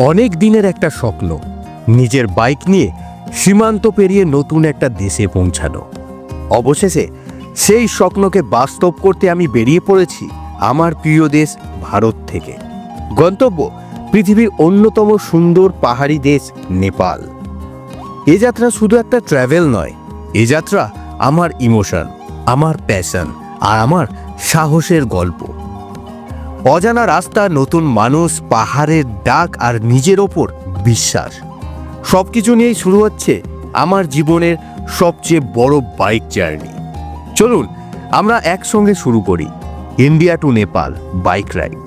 অনেক দিনের একটা স্বপ্ন, নিজের বাইক নিয়ে সীমান্ত পেরিয়ে নতুন একটা দেশে পৌঁছানো। অবশেষে সেই স্বপ্নকে বাস্তব করতে আমি বেরিয়ে পড়েছি আমার প্রিয় দেশ ভারত থেকে। গন্তব্য পৃথিবীর অন্যতম সুন্দর পাহাড়ি দেশ নেপাল। এ যাত্রা শুধু একটা ট্র্যাভেল নয়, এ যাত্রা আমার ইমোশন, আমার প্যাশন আর আমার সাহসের গল্প। অজানা রাস্তা, নতুন মানুষ, পাহাড়ের ডাক আর নিজের ওপর বিশ্বাস, সব কিছু নিয়েই শুরু হচ্ছে আমার জীবনের সবচেয়ে বড় বাইক জার্নি। চলুন আমরা একসঙ্গে শুরু করি India to Nepal bike ride.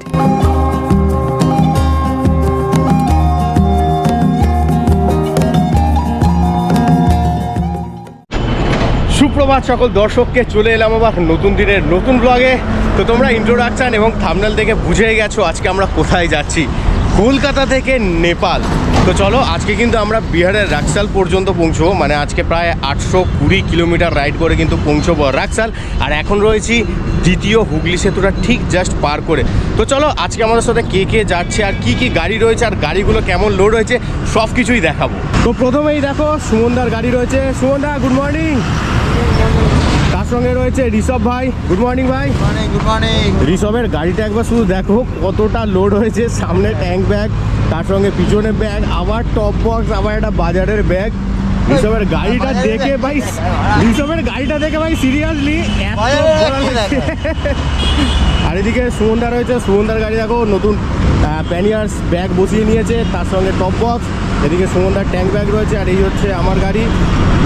সুপ্রভাত সকল দর্শককে, চলে এলাম আবার নতুন দিনের নতুন ব্লগে। তো তোমরা ইন্ট্রোডাকশান এবং থাম্বনেল দেখে বুঝেই গেছো আজকে আমরা কোথায় যাচ্ছি, কলকাতা থেকে নেপাল। তো চলো, আজকে কিন্তু আমরা বিহারের রাক্সাল পর্যন্ত পৌঁছবো, মানে আজকে প্রায় 820 কিলোমিটার রাইড করে কিন্তু পৌঁছবো রাক্সাল। আর এখন রয়েছি দ্বিতীয় হুগলি সেতুটা ঠিক জাস্ট পার করে। তো চলো, আজকে আমাদের সাথে কে কে যাচ্ছে আর কি কি গাড়ি রয়েছে আর গাড়িগুলো কেমন লোড হয়েছে সব কিছুই দেখাবো। তো প্রথমেই দেখো সুমনদার গাড়ি রয়েছে। সুমনদা, গুড মর্নিং। তার সঙ্গে রয়েছে ঋষভ ভাই। গুড মর্নিং ভাই। Good morning. ঋষভের গাড়িটা একবার শুধু দেখো কতটা লোড হয়েছে। সামনে ট্যাঙ্ক ব্যাগ, তার সঙ্গে পিছনে ব্যাগ, আবার টপ বক্স, আবার একটা বাজারের ব্যাগ। ঋষভের গাড়িটা দেখে ভাই সিরিয়াসলি আর এদিকে সুমনদা রয়েছে। সুমনদার গাড়ি দেখো নতুন প্যানিয়ার্স ব্যাগ বসিয়ে নিয়েছে, তার সঙ্গে টপ বক্স। এদিকে সুমনদার ট্যাঙ্ক ব্যাগ রয়েছে। আর এই হচ্ছে আমার গাড়ি।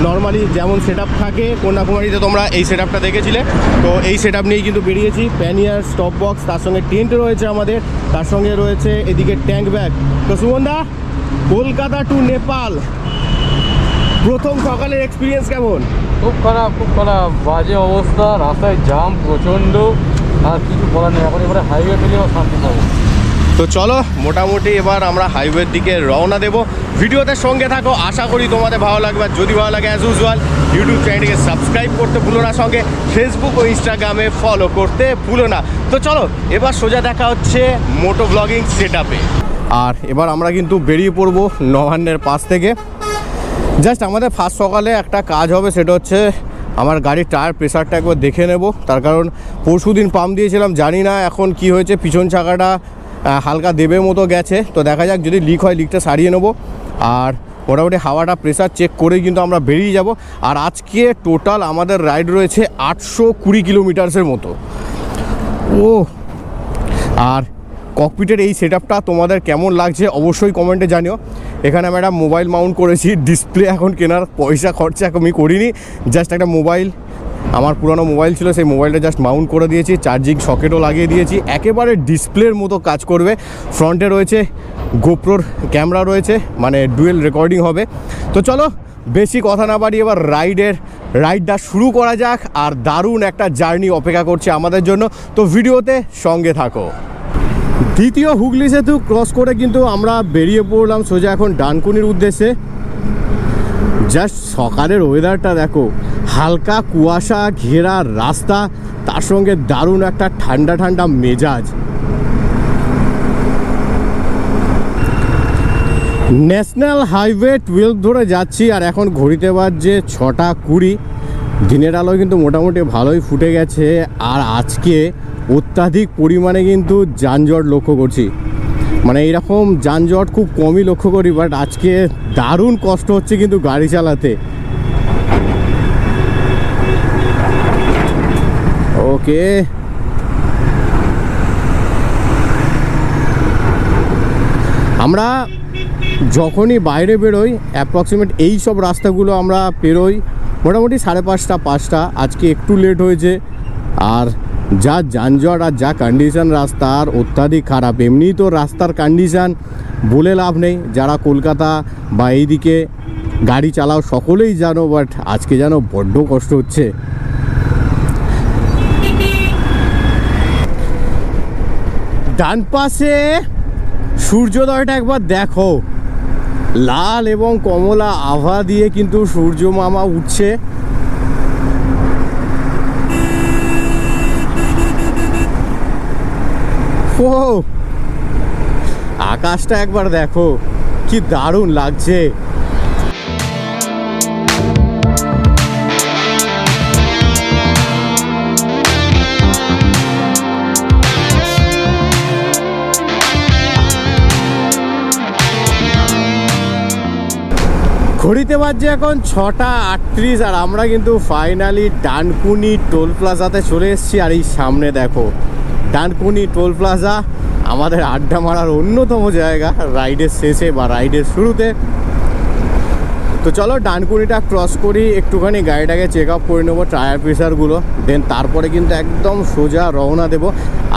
নর্মালি যেমন সেট আপ থাকে কন্যাকুমারীতে, তোমরা এই সেট আপটা দেখেছিলে, তো এই সেট আপ নিয়েই কিন্তু বেরিয়েছি। প্যানিয়ার্স, টপ বক্স, তার সঙ্গে টেন্ট রয়েছে আমাদের, তার সঙ্গে রয়েছে এদিকে ট্যাঙ্ক ব্যাগ। তো সুমনদা, কলকাতা টু নেপাল প্রথম সকালের এক্সপিরিয়েন্স কেমন? খুব খারাপ, বাজে অবস্থা, রাস্তায় জাম প্রচণ্ড, আর কিছু বলার নেই। এখন এবারে হাইওয়ে পেলেও শান্তি পাবো। তো চলো, মোটামুটি এবার আমরা হাইওয়ের দিকে রওনা দেবো। ভিডিওতে সঙ্গে থাকো, আশা করি তোমাদের ভালো লাগবে। আর যদি ভালো লাগে অ্যাজ ইউজুয়াল ইউটিউব চ্যানেলটিকে সাবস্ক্রাইব করতে ভুলো না, সঙ্গে ফেসবুক ও ইনস্টাগ্রামে ফলো করতে ভুলো না। তো চলো, এবার সোজা দেখা হচ্ছে মোটো ব্লগিং সেট আপে। আর এবার আমরা কিন্তু বেরিয়ে পড়বো নবান্নের পাশ থেকে। জাস্ট আমাদের ফার্স্ট সকালে একটা কাজ হবে, সেটা হচ্ছে আমার গাড়ির টায়ার প্রেসারটা একবার দেখে নেব। তার কারণ পরশু দিন পাম্প দিয়েছিলাম, জানি না এখন কি হয়েছে, পিছন চাকাটা হালকা দেবের মতো গেছে। তো দেখা যাক, যদি লিক হয় লিকটা সারিয়ে নেবো। আর মোটামুটি হাওয়াটা প্রেসার চেক করেই কিন্তু আমরা বেরিয়ে যাব। আর আজকে টোটাল আমাদের রাইড রয়েছে 820 কিলোমিটার্সের মতো। ও, আর ককপিটের এই সেট আপটা তোমাদের কেমন লাগছে অবশ্যই কমেন্টে জানিও। এখানে আমি একটা মোবাইল মাউন্ট করেছি। ডিসপ্লে এখন কেনার পয়সা খরচা আমি করিনি, জাস্ট একটা মোবাইল, আমার পুরনো মোবাইল ছিল, সেই মোবাইলটা জাস্ট মাউন্ট করে দিয়েছি, চার্জিং সকেটও লাগিয়ে দিয়েছি, একেবারে ডিসপ্লের মতো কাজ করবে। ফ্রন্টে রয়েছে গোপ্রোর ক্যামেরা রয়েছে, মানে ডুয়েল রেকর্ডিং হবে। তো চলো, বেশি কথা না বাড়ি এবার রাইডটা শুরু করা যাক। আর দারুণ একটা জার্নি অপেক্ষা করছে আমাদের জন্য, তো ভিডিওতে সঙ্গে থাকো। দ্বিতীয় হুগলি সেতু ক্রস করে কিন্তু আমরা বেরিয়ে পড়লাম সোজা এখন ডানকুনির উদ্দেশ্যে। জাস্ট সকালের ওয়েদারটা দেখো, হালকা কুয়াশা ঘেরা রাস্তা, তার সঙ্গে দারুণ একটা ঠান্ডা ঠান্ডা মেজাজ। ন্যাশনাল হাইওয়ে 12 ধরে যাচ্ছি, আর এখন ঘড়িতে বাজছে 6:20। দিনের আলো কিন্তু মোটামুটি ভালোই ফুটে গেছে। আর আজকে অত্যাধিক পরিমাণে কিন্তু যানজট লক্ষ্য করছি, মানে এইরকম যানজট খুব কমই লক্ষ্য করি, বাট আজকে দারুণ কষ্ট হচ্ছে কিন্তু গাড়ি চালাতে। ওকে, আমরা যখনই বাইরে বেরোই অ্যাপ্রক্সিমেট এই সব রাস্তাগুলো আমরা পেরোই মোটামুটি 5:30 5টা। আজকে একটু লেট হয়েছে। আর যা যানজট আর যা কন্ডিশন রাস্তার, অত্যাধিক খারাপ। এমনিই তো রাস্তার কন্ডিশান বলে লাভ নেই, যারা কলকাতা বা এইদিকে গাড়ি চালাও সকলেই জানো, বাট আজকে যেন বড্ড কষ্ট হচ্ছে। ডান পাশে সূর্যোদয়টা একবার দেখো, লাল এবং কমলা আভা দিয়ে কিন্তু সূর্য মামা উঠছে। ও, আকাশটা একবার দেখো, কি দারুণ লাগছে। ঘড়িতে বাজছে এখন 6:38 আর আমরা কিন্তু ফাইনালি ডানকুনি টোল প্লাজাতে চলে এসেছি। আর এই সামনে দেখো ডানকুনি টোল প্লাজা, আমাদের আড্ডা মারার অন্যতম জায়গা রাইডের শেষে বা রাইডের শুরুতে। তো চলো ডানকুনিটা ক্রস করি, একটুখানি গাড়িটাকে চেক আপ করে নেবো, টায়ার প্রেশারগুলো, দেন তারপরে কিন্তু একদম সোজা রওনা দেবো।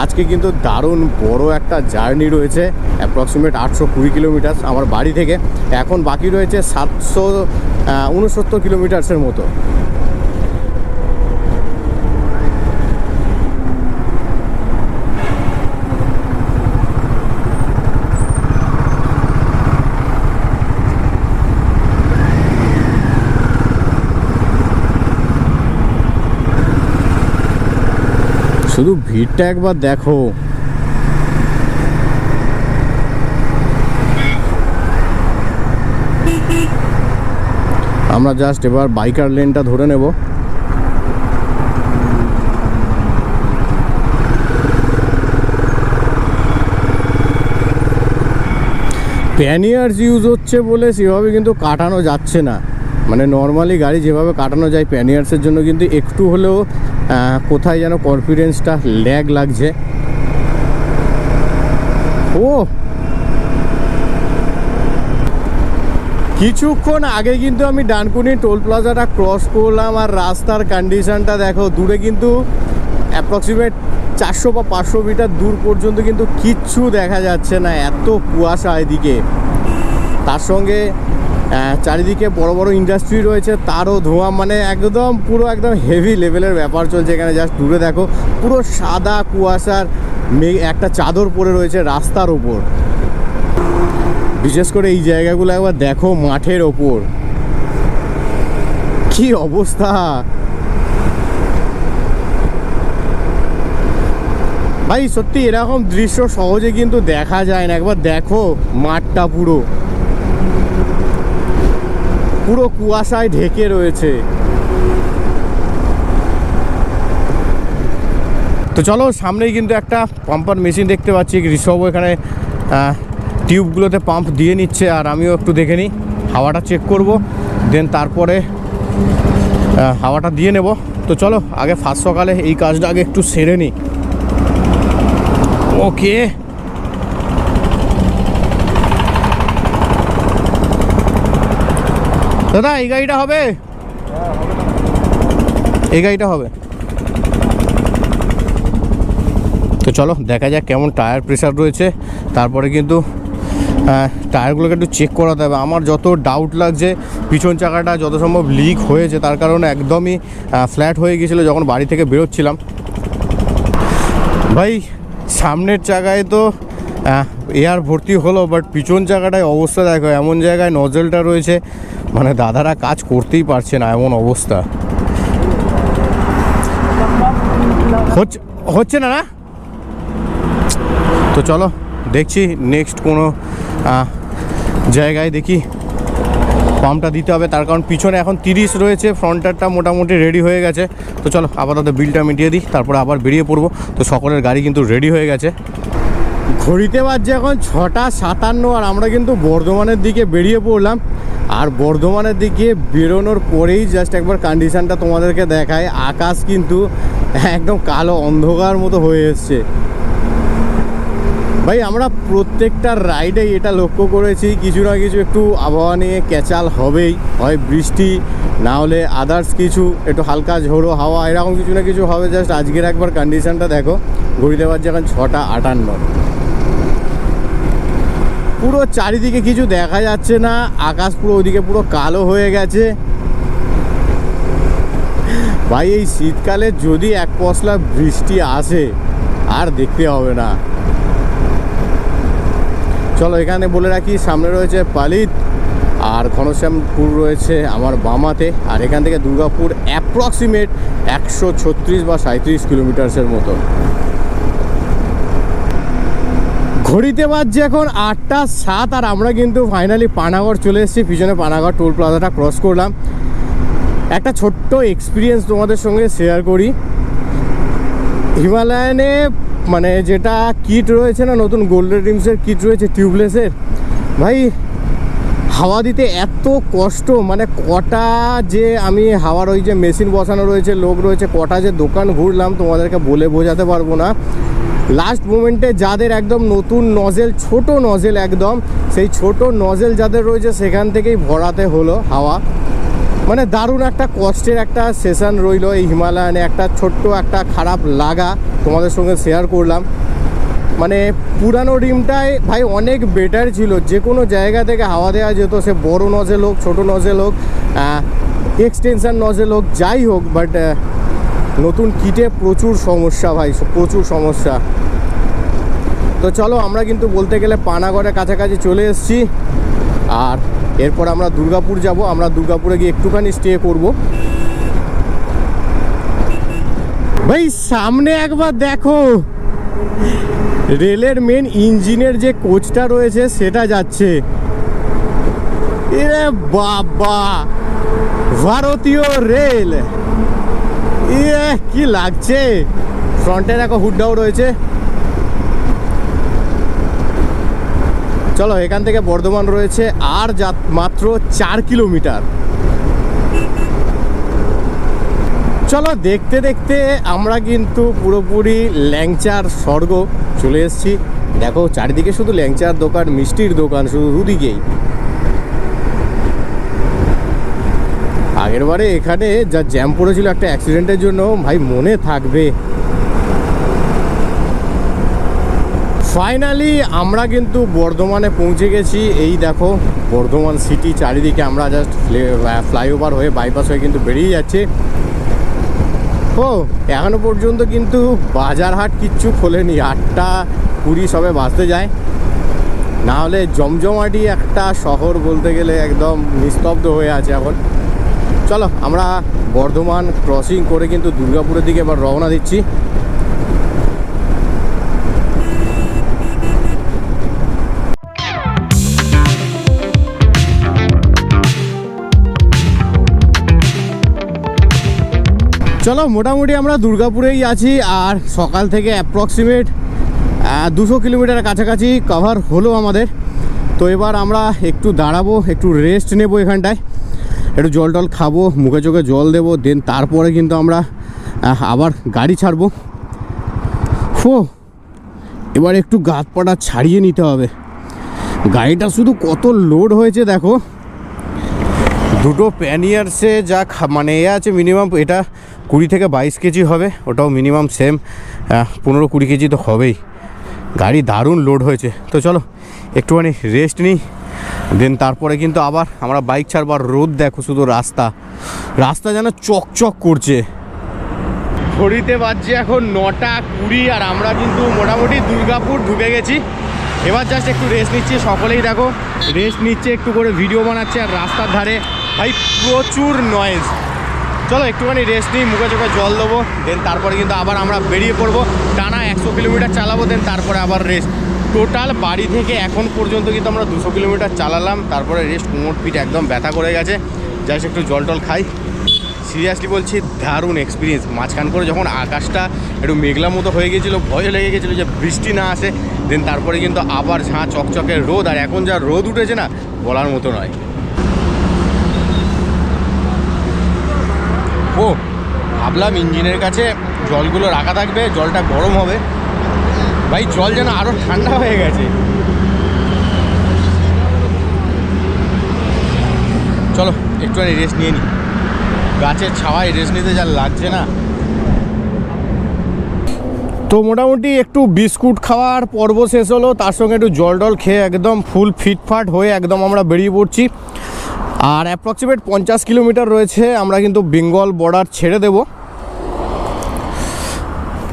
আজকে কিন্তু দারুণ বড় একটা জার্নি রয়েছে, অ্যাপ্রক্সিমেট 820 কিলোমিটার আমার বাড়ি থেকে। এখন বাকি রয়েছে 769 কিলোমিটার্সের মতো। শুধু ভিড়টা একবার দেখো, আমরা জাস্ট এবার বাইকার লেনটা ধরে নেব। প্যানিয়ার্স ইউজ হচ্ছে বলে সেভাবে কিন্তু কাটানো যাচ্ছে না, মানে নর্মালি গাড়ি যেভাবে কাটানো যায় প্যানিয়ার্সের জন্য কিন্তু একটু হলেও কোথায় যেন কনফিডেন্সটা ল্যাগ লাগছে। ও কিছুক্ষণ আগে কিন্তু আমি ডানকুনি টোল প্লাজাটা ক্রস করলাম, আর রাস্তার কন্ডিশনটা দেখো, দূরে কিন্তু অ্যাপ্রক্সিমেট 400 বা 500 মিটার দূর পর্যন্ত কিন্তু কিচ্ছু দেখা যাচ্ছে না, এত কুয়াশা এদিকে। তার সঙ্গে চারিদিকে বড় বড় ইন্ডাস্ট্রি রয়েছে, তারও ধোঁয়া, মানে একদম পুরো একদম হেভি লেভেলের ব্যাপার চলছে এখানে। জাস্ট দূরে দেখো পুরো সাদা কুয়াশার একটা চাদর পড়ে রয়েছে রাস্তার ওপর। বিশেষ করে এই জায়গাগুলো একবার দেখো, মাঠের ওপর কি অবস্থা। ভাই সত্যি এরকম দৃশ্য সহজে কিন্তু দেখা যায় না। একবার দেখো মাঠটা পুরো পুরো কুয়াশায় ঢেকে রয়েছে। তো চলো, সামনেই কিন্তু একটা পাম্পার মেশিন দেখতে পাচ্ছি, ঋষভ এখানে টিউবগুলোতে পাম্প দিয়ে নিচ্ছে, আর আমিও একটু দেখে নিই, হাওয়াটা চেক করব, দেন তারপরে হাওয়াটা দিয়ে নেব। তো চলো আগে ফার্স্ট সকালে এই কাজটা আগে একটু সেরে নিই। ওকে, দাদা এই গাড়িটা হবে, এই গাড়িটা হবে। তো চলো দেখা যাক কেমন টায়ার প্রেশার রয়েছে, তারপরে কিন্তু টায়ারগুলোকে একটু চেক করাতে হবে। আমার যত ডাউট লাগছে পিছন চাকাটা যত সম্ভব লিক হয়েছে, তার কারণে একদমই ফ্ল্যাট হয়ে গিয়েছিলো যখন বাড়ি থেকে বেরোচ্ছিলাম। ভাই সামনের চাকায় তো এয়ার ভর্তি হলো, বাট পিছন চাকাটায় অবস্থা দেখো, এমন জায়গায় নজলটা রয়েছে, মানে দাদারা কাজ করতেই পারছে না, এমন অবস্থা হচ্ছে না। তো চলো দেখছি নেক্সট কোনো জায়গায় দেখি পাম্পটা দিতে হবে, তার কারণ পিছনে এখন 30 রয়েছে, ফ্রন্টারটা মোটামুটি রেডি হয়ে গেছে। তো চলো আপাতত বিলটা মিটিয়ে দিই, তারপরে আবার বেরিয়ে পড়বো। তো সকলের গাড়ি কিন্তু রেডি হয়ে গেছে। ঘড়িতে বাজছে এখন 6:57 আর আমরা কিন্তু বর্ধমানের দিকে বেরিয়ে পড়লাম। আর বর্ধমানের দিকে বেরোনোর পরেই জাস্ট একবার কন্ডিশনটা তোমাদেরকে দেখায়, আকাশ কিন্তু একদম কালো অন্ধকার মতো হয়ে এসছে। ভাই আমরা প্রত্যেকটা রাইডে এটা লক্ষ্য করেছি, কিছু না কিছু একটু আবহাওয়া নিয়ে ক্যাচাল হবেই, হয় বৃষ্টি, না হলে আদার্স কিছু একটু হালকা ঝোড়ো হাওয়া, এরকম কিছু না কিছু হবে। জাস্ট আজকের একবার কন্ডিশনটা দেখো, ঘড়িতে বাজছে এখন 6:58, পুরো চারিদিকে কিছু দেখা যাচ্ছে না, আকাশ পুরো ওইদিকে পুরো কালো হয়ে গেছে। ভাই এই শীতকালে যদি এক পশলা বৃষ্টি আসে আর দেখতে হবে না। চলো এখানে বলে রাখি, সামনে রয়েছে পালিত আর ঘনশ্যামপুর রয়েছে আমার বামাতে, আর এখান থেকে দুর্গাপুর অ্যাপ্রক্সিমেট 136 বা 37 কিলোমিটার্সের মতো। ঘড়িতে বাজছে এখন 8:07 আর আমরা কিন্তু ফাইনালি পানাগড় চলে এসেছি। পিছনে পানাগড় টোল প্লাজাটা ক্রস করলাম। একটা ছোট্ট এক্সপিরিয়েন্স তোমাদের সঙ্গে শেয়ার করি। হিমালয়ানে মানে যেটা কিট রয়েছে না, নতুন গোল্ডেন ড্রিমসের কিট রয়েছে টিউবলেসের, ভাই হাওয়া দিতে এত কষ্ট, মানে কটা যে আমি হাওয়ার ওই যে মেশিন বসানো রয়েছে, লোক রয়েছে, কটা যে দোকান ঘুরলাম তোমাদেরকে বলে বোঝাতে পারবো না। লাস্ট মোমেন্টে যাদের একদম নতুন নজেল, ছোট নজেল একদম, সেই ছোট নজেল যাদের রয়েছে সেখান থেকেই ভরাতে হলো হাওয়া। মানে দারুণ একটা কষ্টের একটা সেশন রইলো এই হিমালয়ানে। একটা ছোট্ট একটা খারাপ লাগা তোমাদের সঙ্গে শেয়ার করলাম। মানে পুরানো রিমটাই ভাই অনেক বেটার ছিল, যে কোনো জায়গা থেকে হাওয়া দেওয়া যেত, সে বড় নজেল হোক, ছোটো নজেল হোক, এক্সটেনশান নজেল হোক, যাই হোক। বাট নতুন কিটে প্রচুর সমস্যা ভাই, প্রচুর সমস্যা। তো চলো আমরা কিন্তু বলতে গেলে পানাগড়ের কাছাকাছি চলে এসেছি। আর এরপর আমরা দুর্গাপুর যাব। আমরা দুর্গাপুরে গিয়ে একটুখানি স্টে করব। ভাই সামনে একবার দেখো, রেলের মেন ইঞ্জিনের যে কোচটা রয়েছে সেটা যাচ্ছে। এরে বাবা, ভারতীয় রেল, কি লাগছে। ফ্রন্টে দেখো হুডটাও রয়েছে। চলো এখান থেকে বর্ধমান রয়েছে আর মাত্র 4 কিলোমিটার। চলো দেখতে দেখতে আমরা কিন্তু পুরোপুরি ল্যাংচার স্বর্গ চলে এসেছি। দেখো চারিদিকে শুধু ল্যাংচার দোকান, মিষ্টির দোকান, শুধু দুদিকেই। আগেরবারে এখানে যা জ্যাম পড়েছিল একটা অ্যাক্সিডেন্টের জন্য, ভাই মনে থাকবে। ফাইনালি আমরা কিন্তু বর্ধমানে পৌঁছে গেছি। এই দেখো বর্ধমান সিটি, চারিদিকে আমরা জাস্ট ফ্লাইওভার হয়ে বাইপাস হয়ে কিন্তু বেরিয়ে যাচ্ছে। ও এখনো পর্যন্ত কিন্তু বাজার হাট কিচ্ছু খোলেনি, 8:20 সবে বাজতে যায়। না হলে জমজমাটি একটা শহর বলতে গেলে একদম নিস্তব্ধ হয়ে আছে এখন। চলো আমরা বর্ধমান ক্রসিং করে কিন্তু দুর্গাপুরের দিকে এবার রওনা দিচ্ছি। চলো মোটামুটি আমরা দুর্গাপুরেই আছি। আর সকাল থেকে অ্যাপ্রক্সিমেট 200 কিলোমিটার কাছাকাছি কভার হলো আমাদের। তো এবার আমরা একটু দাঁড়াবো, একটু রেস্ট নেব এখানটায়, একটু জল টল খাবো, মুখে চোখে জল দেবো, দেন তারপরে কিন্তু আমরা আবার গাড়ি ছাড়বো। এবার একটু গাত পাটা ছাড়িয়ে নিতে হবে। গাড়িটা শুধু কত লোড হয়েছে দেখো। দুটো প্যানিয়ার্সে যা মানে এ আছে মিনিমাম এটা 20 থেকে 22 কেজি হবে, ওটাও মিনিমাম সেম 15-20 কেজি তো হবেই। গাড়ি দারুণ লোড হয়েছে। তো চলো একটুখানি রেস্ট নিই, দেন তারপরে কিন্তু আবার আমরা বাইক ছাড়বো। আর রোদ দেখো শুধু, রাস্তা যেন চকচক করছে। ঘড়িতে বাজছে এখন 9:20 আর আমরা কিন্তু মোটামুটি দুর্গাপুর ঢুকে গেছি। এবার জাস্ট একটু রেস্ট নিচ্ছি, সকলেই দেখো রেস্ট নিচ্ছে, একটু করে ভিডিও বানাচ্ছে। আর রাস্তার ধারে ভাই প্রচুর নয়েজ। চলো একটুখানি রেস্ট নিই, মুখে চোখে জল দেবো, দেন তারপরে কিন্তু আবার আমরা বেরিয়ে পড়বো। টানা 100 কিলোমিটার চালাবো, দেন তারপরে আবার রেস্ট। টোটাল বাড়ি থেকে এখন পর্যন্ত কিন্তু আমরা 200 কিলোমিটার চালালাম, তারপরে রেস্ট। কোমর পিঠ একদম ব্যথা করে গেছে, জাস্ট একটু জল টল খাই। সিরিয়াসলি বলছি দারুণ এক্সপিরিয়েন্স। মাঝখান করে যখন আকাশটা একটু মেঘলা মতো হয়ে গেছিলো, ভয় লেগে গেছিলো যে বৃষ্টি না আসে, দেন তারপরে কিন্তু আবার ঝাঁ চকচকে রোদ। আর এখন যা রোদ উঠেছে না, বলার মতো নয়। ও ভাবলাম ইঞ্জিনের কাছে জলগুলো রাখা থাকবে, জলটা গরম হবে, ভাই জল যেন আরও ঠান্ডা হয়ে গেছে। চলো একটুখানি রেস্ট নিয়ে নিই, গাছের ছাওয়ায় রেস্ট নিতে যা লাগছে না। তো মোটামুটি একটু বিস্কুট খাওয়ার পর্ব শেষ হলো, তার সঙ্গে একটু জল টল খেয়ে একদম ফুল ফিটফাট হয়ে একদম আমরা বেরিয়ে পড়ছি। আর অ্যাপ্রক্সিমেট 50 কিলোমিটার রয়েছে, আমরা কিন্তু বেঙ্গল বর্ডার ছেড়ে দেব।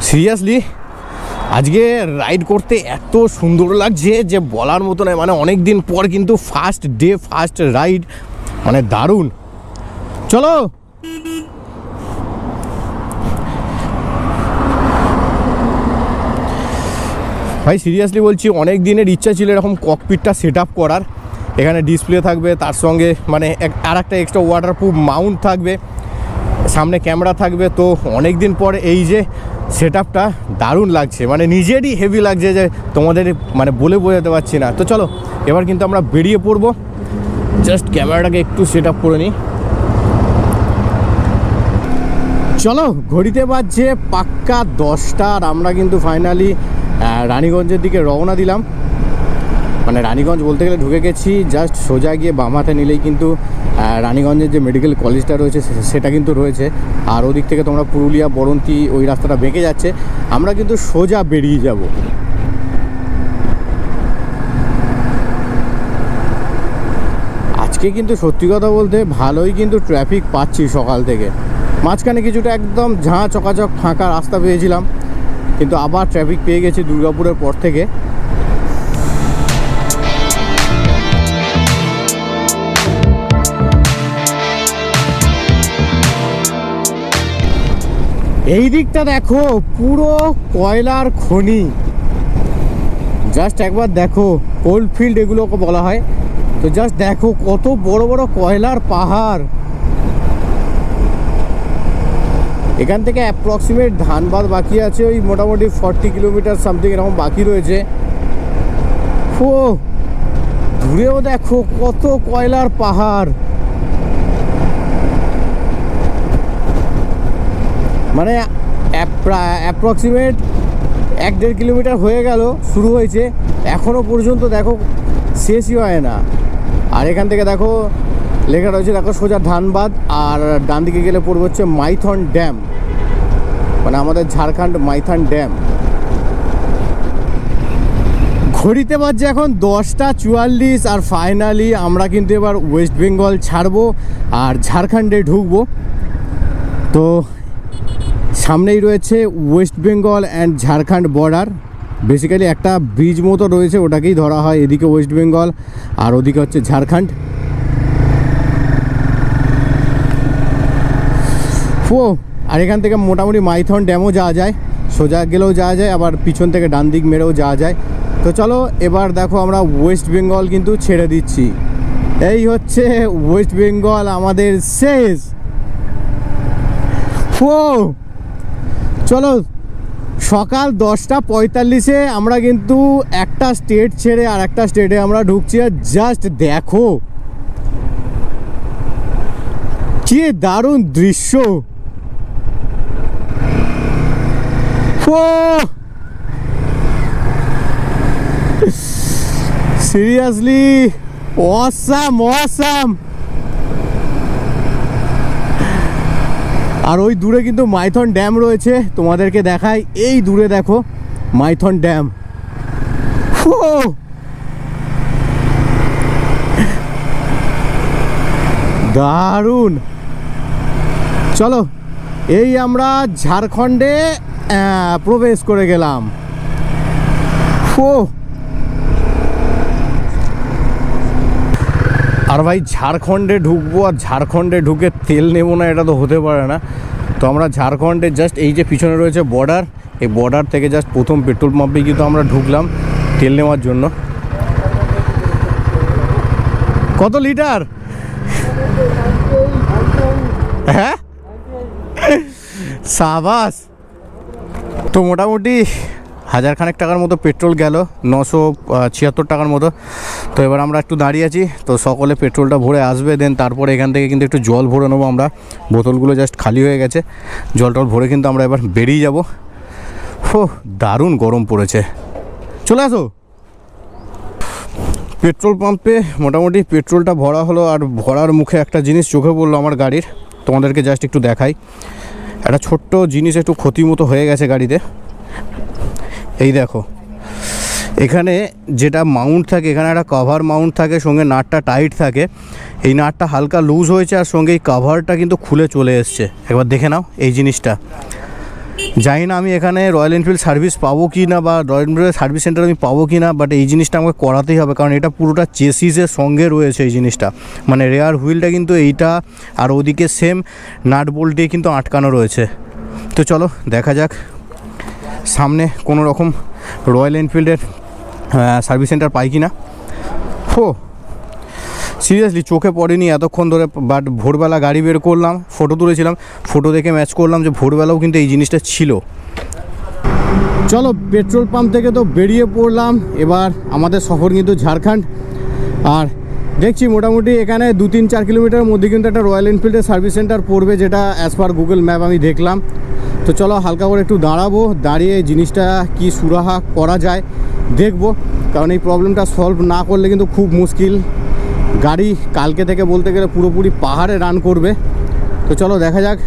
সিরিয়াসলি আজকে রাইড করতে এত সুন্দর লাগছে যে বলার মতো নয়। মানে অনেক দিন পর কিন্তু ফার্স্ট ডে ফার্স্ট রাইড, মানে দারুণ। চলো ভাই সিরিয়াসলি বলছি, অনেক দিনের ইচ্ছা ছিল এরকম ককপিটটা সেট আপ করার। এখানে ডিসপ্লে থাকবে, তার সঙ্গে মানে আর একটা এক্সট্রা ওয়াটারপ্রুফ মাউন্ট থাকবে, সামনে ক্যামেরা থাকবে। তো অনেক দিন পর এই যে সেট আপটা দারুণ লাগছে, মানে নিজেরই হেভি লাগছে, যে তোমাদের মানে বলে বোঝাতে পারছি না। তো চলো এবার কিন্তু আমরা বেরিয়ে পড়বো। জাস্ট ক্যামেরাটাকে একটু সেট আপ করে নিই। চলো, ঘড়িতে বাজছে পাক্কা 10টা, আর আমরা কিন্তু ফাইনালি রানীগঞ্জের দিকে রওনা দিলাম। মানে রানীগঞ্জ বলতে গেলে ঢুকে গেছি, জাস্ট সোজা গিয়ে বাম হাতে নিলেই কিন্তু রানীগঞ্জের যে মেডিকেল কলেজটা রয়েছে সেটা কিন্তু রয়েছে। আর ওদিক থেকে তোমরা পুরুলিয়া বরন্তি ওই রাস্তাটা বেঁকে যাচ্ছে, আমরা কিন্তু সোজা বেরিয়ে যাব। আজকে কিন্তু সত্যি কথা বলতে ভালোই কিন্তু ট্রাফিক পাচ্ছি সকাল থেকে। মাঝখানে কিছুটা একদম ঝাঁ চকাচক ফাঁকা রাস্তা পেয়েছিলাম, কিন্তু আবার ট্রাফিক পেয়ে গেছি দুর্গাপুরের পর থেকে। এই দিকটা দেখো, পুরো কয়লার খনি। জাস্ট একবার দেখো, কোল্ড ফিল্ড এগুলোকে বলা হয়। তো জাস্ট দেখো কত বড় বড় কয়লার পাহাড়। এখান থেকে অ্যাপ্রক্সিমেট ধানবাদ বাকি আছে ওই মোটামুটি 40 কিলোমিটার সামথিং এরকম বাকি রয়েছে। ও দূরেও দেখো কত কয়লার পাহাড়, মানে অ্যাপ্রক্সিমেট 1-1.5 কিলোমিটার হয়ে গেল শুরু হয়েছে, এখনও পর্যন্ত দেখো শেষই হয় না। আর এখান থেকে দেখো লেখা রয়েছে, দেখো সোজা ধানবাদ, আর ডান দিকে গেলে পড়বে হচ্ছে মাইথন ড্যাম, মানে আমাদের ঝাড়খণ্ড মাইথন ড্যাম। ঘড়িতে বাজছে এখন 10টা 44, আর ফাইনালি আমরা কিন্তু এবার ওয়েস্ট বেঙ্গল ছাড়বো আর ঝাড়খণ্ডে ঢুকবো। তো সামনেই রয়েছে West Bengal and Jharkhand border. Basically একটা ব্রিজ মতো রয়েছে, ওটাকেই ধরা হয় এদিকে ওয়েস্ট বেঙ্গল আর ওদিকে হচ্ছে ঝাড়খণ্ড। আর এখান থেকে মোটামুটি মাইথন ড্যামও যাওয়া যায়, সোজা গেলেও যাওয়া যায়, আবার পিছন থেকে ডান দিক মেরেও যাওয়া যায়। তো চলো এবার দেখো আমরা ওয়েস্ট বেঙ্গল কিন্তু ছেড়ে দিচ্ছি। এই হচ্ছে ওয়েস্ট বেঙ্গল আমাদের শেষ। চলো, সকাল 10টা 45-এ আমরা কিন্তু একটা স্টেট ছেড়ে আর একটা স্টেটে আমরা ঢুকছি। আর জাস্ট দেখো কি দারুণ দৃশ্য। Seriously awesome awesome. আর ওই দূরে কিন্তু মাইথন ড্যাম রয়েছে, তোমাদেরকে দেখাই, এই দূরে দেখো মাইথন ড্যাম। দারুণ। চলো এই আমরা ঝাড়খণ্ডে প্রবেশ করে গেলাম। আর ভাই ঝাড়খণ্ডে ঢুকবো আর ঝাড়খণ্ডে ঢুকে তেল নেবো না, এটা তো হতে পারে না। তো আমরা ঝাড়খণ্ডে জাস্ট এই যে পিছনে রয়েছে বর্ডার, এই বর্ডার থেকে জাস্ট প্রথম পেট্রোল পাম্পে কিন্তু আমরা ঢুকলাম তেল নেওয়ার জন্য। কত লিটার? হ্যাঁ সাবাস। তো মোটামুটি 1000 খানেক টাকার মতো পেট্রোল গেল, 976 টাকার মতো। তো এবার আমরা একটু দাঁড়িয়ে আছি, তো সকলে পেট্রোলটা ভরে আসবে, দেন তারপরে এখান থেকে কিন্তু একটু জল ভরে নেবো আমরা। বোতলগুলো জাস্ট খালি হয়ে গেছে, জল টল ভরে কিন্তু আমরা এবার বেরিয়ে যাব। দারুণ গরম পড়েছে, চলে আসো। পেট্রোল পাম্পে মোটামুটি পেট্রোলটা ভরা হলো, আর ভরার মুখে একটা জিনিস চোখে পড়লো আমার গাড়ির, তোমাদেরকে জাস্ট একটু দেখাই। একটা ছোট্ট জিনিস একটু ক্ষতি মতো হয়ে গেছে গাড়িতে। এই দেখো, এখানে যেটা মাউন্ট থাকে, এখানে একটা কভার মাউন্ট থাকে, সঙ্গে নাটটা টাইট থাকে। এই নাটটা হালকা লুজ হয়েছে, আর সঙ্গে এই কভারটা কিন্তু খুলে চলে এসছে। একবার দেখে নাও এই জিনিসটা। জানি না আমি এখানে রয়্যাল এনফিল্ড সার্ভিস পাবো কি না, বা রয়্যাল এনফিল্ড সার্ভিস সেন্টার আমি পাবো কি না, বাট এই জিনিসটা আমাকে করাতেই হবে, কারণ এটা পুরোটা চেসিসের সঙ্গে রয়েছে এই জিনিসটা। মানে রেয়ার হুইলটা কিন্তু এইটা, আর ওদিকে সেম নাট বোল্ট দিয়ে কিন্তু আটকানো রয়েছে। তো চলো দেখা যাক, সামনে কোনো রকম রয়্যাল এনফিল্ডের সার্ভিস সেন্টার পাই কি না। হো সিরিয়াসলি চোখে পড়েনি এতক্ষণ ধরে, বাট ভোরবেলা গাড়ি বের করলাম, ফটো তুলেছিলাম, ফটো দেখে ম্যাচ করলাম যে ভোরবেলাও কিন্তু এই জিনিসটা ছিল। চলো পেট্রোল পাম্প থেকে তো বেরিয়ে পড়লাম, এবার আমাদের সফর কিন্তু ঝাড়খণ্ড। আর দেখছি মোটামুটি এখানে 2-3-4 কিলোমিটারের মধ্যে কিন্তু একটা রয়্যাল এনফিল্ডের সার্ভিস সেন্টার পড়বে, যেটা অ্যাজ পার গুগল ম্যাপ আমি দেখলাম। তো চলো হালকা করে একটু দাঁড়াবো, দাঁড়িয়ে জিনিসটা কি সুরাহা করা যায় দেখব, কারণ এই প্রবলেমটা সলভ না করলে কিন্তু খুব মুশকিল। গাড়ি কালকে থেকে বলতে গেলে পুরোপুরি পাহাড়ে রান করবে। তো চলো দেখা যাক,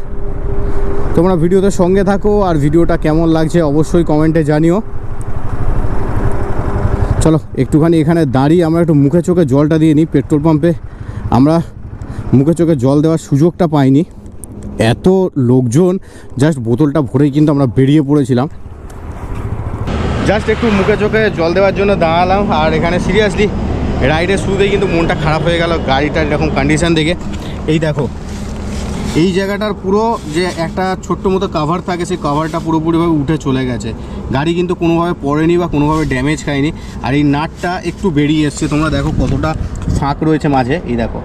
তোমরা ভিডিওতে সঙ্গে থাকো, আর ভিডিওটা কেমন লাগছে অবশ্যই কমেন্টে জানিও। চলো একটুখানি এখানে দাঁড়িয়ে আমরা একটু মুখে চোখে জলটা দিয়ে নিই। পেট্রোল পাম্পে আমরা মুখে চোখে জল দেওয়ার সুযোগটা পাইনি, এত লোকজন, জাস্ট বোতলটা ভরেই কিন্তু আমরা বেরিয়ে পড়েছিলাম। জাস্ট একটু মুখে চোখে জল দেওয়ার জন্য দাঁড়ালাম, আর এখানে সিরিয়াসলি রাইডের শুরুতেই কিন্তু মনটা খারাপ হয়ে গেল গাড়িটার এরকম কন্ডিশান দেখে। এই দেখো এই জায়গাটার পুরো যে একটা ছোট্ট মতো কাভার থাকে, সেই কাভারটা পুরোপুরিভাবে উঠে চলে গেছে। গাড়ি কিন্তু কোনোভাবে পড়েনি বা কোনোভাবে ড্যামেজ খায়নি। আর এই নাটটা একটু বেরিয়ে এসছে, তোমরা দেখো কতটা ফাঁক রয়েছে মাঝে, এই দেখো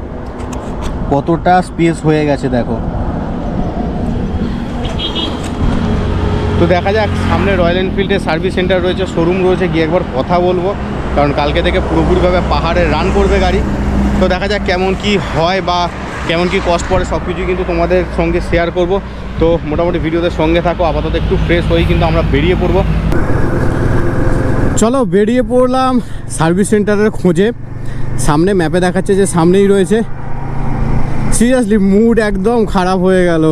কতটা স্পেস হয়ে গেছে দেখো। তো দেখা যাক, সামনে রয়্যাল এনফিল্ডের সার্ভিস সেন্টার রয়েছে, শোরুম রয়েছে, গিয়ে একবার কথা বলবো, কারণ কালকে থেকে পুরোপুরিভাবে পাহাড়ে রান করবে গাড়ি। তো দেখা যাক কেমন কি হয় বা কেমন কি কস্ট পড়ে, সব কিছুই কিন্তু তোমাদের সঙ্গে শেয়ার করব। তো মোটামুটি ভিডিওদের সঙ্গে থাকো, আপাতত একটু ফ্রেশ হয়েই কিন্তু আমরা বেরিয়ে পড়বো। চলো বেরিয়ে পড়লাম সার্ভিস সেন্টারের খোঁজে। সামনে ম্যাপে দেখাচ্ছে যে সামনেই রয়েছে। সিরিয়াসলি মুড একদম খারাপ হয়ে গেল।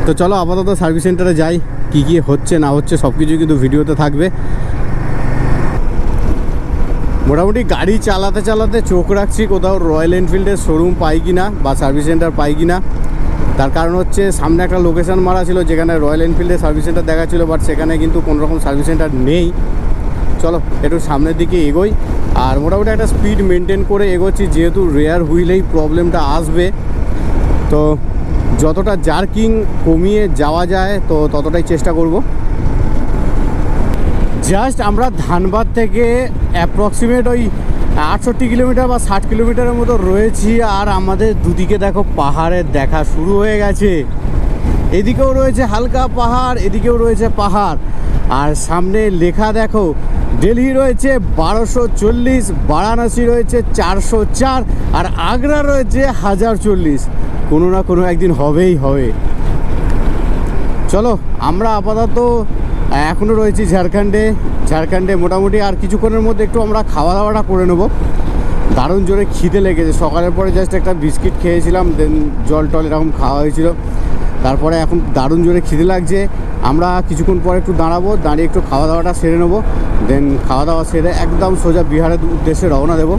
তো চলো আপাতত সার্ভিস সেন্টারে যাই, কী কী হচ্ছে না হচ্ছে সব কিছু কিন্তু ভিডিওতে থাকবে। মোটামুটি গাড়ি চালাতে চালাতে চোখ রাখছি কোথাও রয়্যাল এনফিল্ডের শোরুম পাই কি না বা সার্ভিস সেন্টার পাই কি না। তার কারণ হচ্ছে সামনে একটা লোকেশান মারা ছিল যেখানে রয়্যাল এনফিল্ডের সার্ভিস সেন্টার দেখা ছিল, বাট সেখানে কিন্তু কোনো রকম সার্ভিস সেন্টার নেই। চলো একটু সামনের দিকে এগোই, আর মোটামুটি একটা স্পিড মেনটেন করে এগোচ্ছি, যেহেতু রেয়ার হুইলেই প্রবলেমটা আসবে। তো যতটা জার্কিং কমিয়ে যাওয়া যায় তো ততটাই চেষ্টা করব। জাস্ট আমরা ধানবাদ থেকে অ্যাপ্রক্সিমেট ওই 68 কিলোমিটার বা 60 কিলোমিটারের মতো রয়েছি, আর আমাদের দুদিকে দেখো পাহাড়ের দেখা শুরু হয়ে গেছে। এদিকেও রয়েছে হালকা পাহাড়, এদিকেও রয়েছে পাহাড়, আর সামনে লেখা দেখো দিল্লি রয়েছে 1240, বারাণসী রয়েছে 404, আর আগ্রা রয়েছে 1040। কোনো না কোনো একদিন হবেই হবে। চলো আমরা আপাতত এখনও রয়েছি ঝাড়খণ্ডে মোটামুটি আর কিছুক্ষণের মধ্যে একটু আমরা খাওয়া দাওয়াটা করে নেব। দারুণ জোরে খিদে লেগেছে, সকালের পরে জাস্ট একটা বিস্কিট খেয়েছিলাম, দেন জল টল এরকম খাওয়া হয়েছিল, তারপরে এখন দারুণ জোরে খিদে লাগছে। আমরা কিছুক্ষণ পরে একটু দাঁড়াবো, দাঁড়িয়ে একটু খাওয়া দাওয়াটা সেরে নেবো, দেন খাওয়া দাওয়া সেরে একদম সোজা বিহারের উদ্দেশ্যে রওনা দেবো।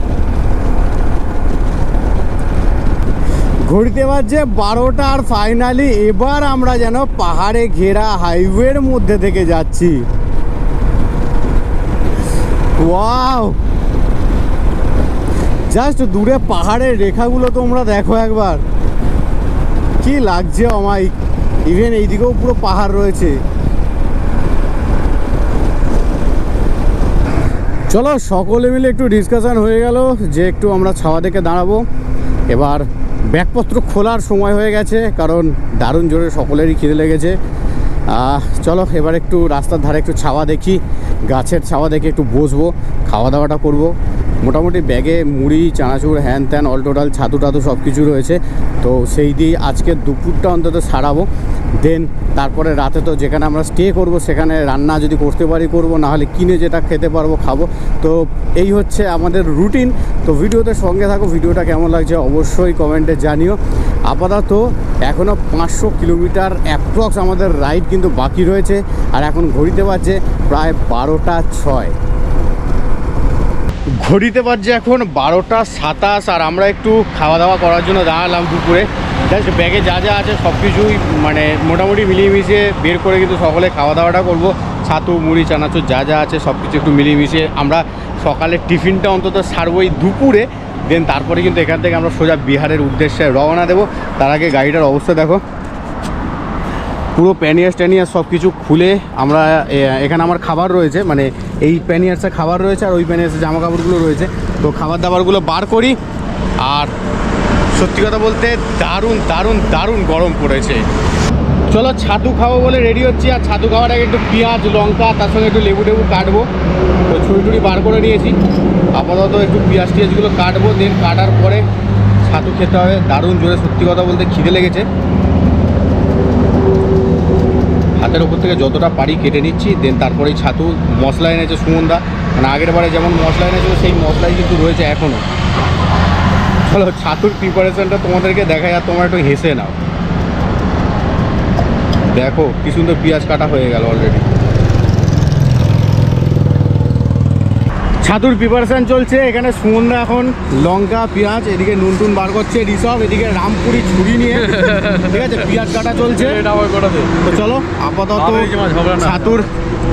ঘুরতে পারছে 12টা, আর ফাইনালি এবার আমরা যেন পাহাড়ে ঘেরা হাইওয়ের মধ্যে থেকে যাচ্ছি। ওয়াও, জাস্ট দূরে পাহাড়ের রেখাগুলো তোমরা দেখো একবার, কি লাগছে অমাইক। ইভেন এইদিকেও পুরো পাহাড় রয়েছে। চলো সকলে মিলে একটু ডিসকাশন হয়ে গেল যে একটু আমরা ছাওয়া থেকে দাঁড়াবো। এবার ব্যাগপত্র খোলার সময় হয়ে গেছে, কারণ দারুণ জোরে সকলেরই খিদে লেগেছে। চলো এবার একটু রাস্তার ধারে একটু ছাওয়া দেখি, গাছের ছাওয়া দেখে একটু বসবো, খাওয়া দাওয়াটা করব। মোটামুটি ব্যাগে মুড়ি চানাচুর হ্যান ত্যান অল টোটাল ছাতু টাতু সব কিছু রয়েছে। তো সেই দিয়ে আজকে দুপুরটা অন্তত সারাবো। দেন তারপরে রাতে তো যেখানে আমরা স্টে করব সেখানে রান্না যদি করতে পারি করব, নাহলে কিনে যেটা খেতে পারবো খাবো। তো এই হচ্ছে আমাদের রুটিন। তো ভিডিওতে সঙ্গে থাকো, ভিডিওটা কেমন লাগছে অবশ্যই কমেন্টে জানিও। আপাতত এখনও 500 কিলোমিটার অ্যাপ্রক্স আমাদের রাইড কিন্তু বাকি রয়েছে, আর এখন ঘড়িতে বাজছে প্রায় 12টা 6। ঘড়িতে বাজছে এখন 12টা 27, আর আমরা একটু খাওয়া দাওয়া করার জন্য দাঁড়ালাম দুপুরে। জাস্ট ব্যাগে যা যা আছে সব কিছুই মানে মোটামুটি মিলিয়ে মিশিয়ে বের করে কিন্তু সকলে খাওয়া দাওয়াটা করবো। ছাতু মুড়ি চানাচুর যা যা আছে সব কিছু একটু মিলিয়ে মিশিয়ে আমরা সকালের টিফিনটা অন্তত সারবই দুপুরে। দেন তারপরে কিন্তু এখান থেকে আমরা সোজা বিহারের উদ্দেশ্যে রওনা দেবো। তার আগে গাড়িটার অবস্থা দেখো, পুরো প্যানিয়ার্স ট্যানিয়ার্স সব কিছু খুলে আমরা এখানে আমার খাবার রয়েছে, মানে এই প্যানিয়ার্সে খাবার রয়েছে আর ওই প্যানিয়ার্সে জামা কাপড়গুলো রয়েছে। তো খাবার দাবারগুলো বার করি। আর সত্যি কথা বলতে দারুণ দারুণ দারুণ গরম পড়েছে। চলো ছাতু খাবো বলে রেডি হচ্ছি। আর ছাতু খাওয়ার আগে একটু পেঁয়াজ লঙ্কা তার সঙ্গে একটু লেবু টেবু কাটবো। তো ছুরি টুরি বার করে নিয়েছি। আপাতত একটু পেঁয়াজ টিয়াজগুলো কাটবো, দেন কাটার পরে ছাতু খেতে হবে। দারুণ জোরে সত্যি কথা বলতে খিদে লেগেছে। হাতের ওপর থেকে যতটা পারি কেটে নিচ্ছি, দেন তারপরেই ছাতু। মশলা এনেছে সুমনদা, মানে আগের বারে যেমন মশলা এনেছিল সেই মশলাই কিন্তু রয়েছে এখনও। চলো ছাতুর প্রিপারেশনটা তোমাদেরকে দেখাই আর তোমরা একটু হেসে নাও। দেখো কি সুন্দর পেঁয়াজ কাটা হয়ে গেল অলরেডি। ছাতুর প্রিপারেশন চলছে এখানে। সুমনদা এখন লঙ্কা পেঁয়াজ, এদিকে নুন টুন বার করছে ঋষভ, এদিকে রামপুরি ছুরি নিয়ে ঠিক আছে পেঁয়াজ কাটা চলছে। তো চলো আপাতত ছাতুর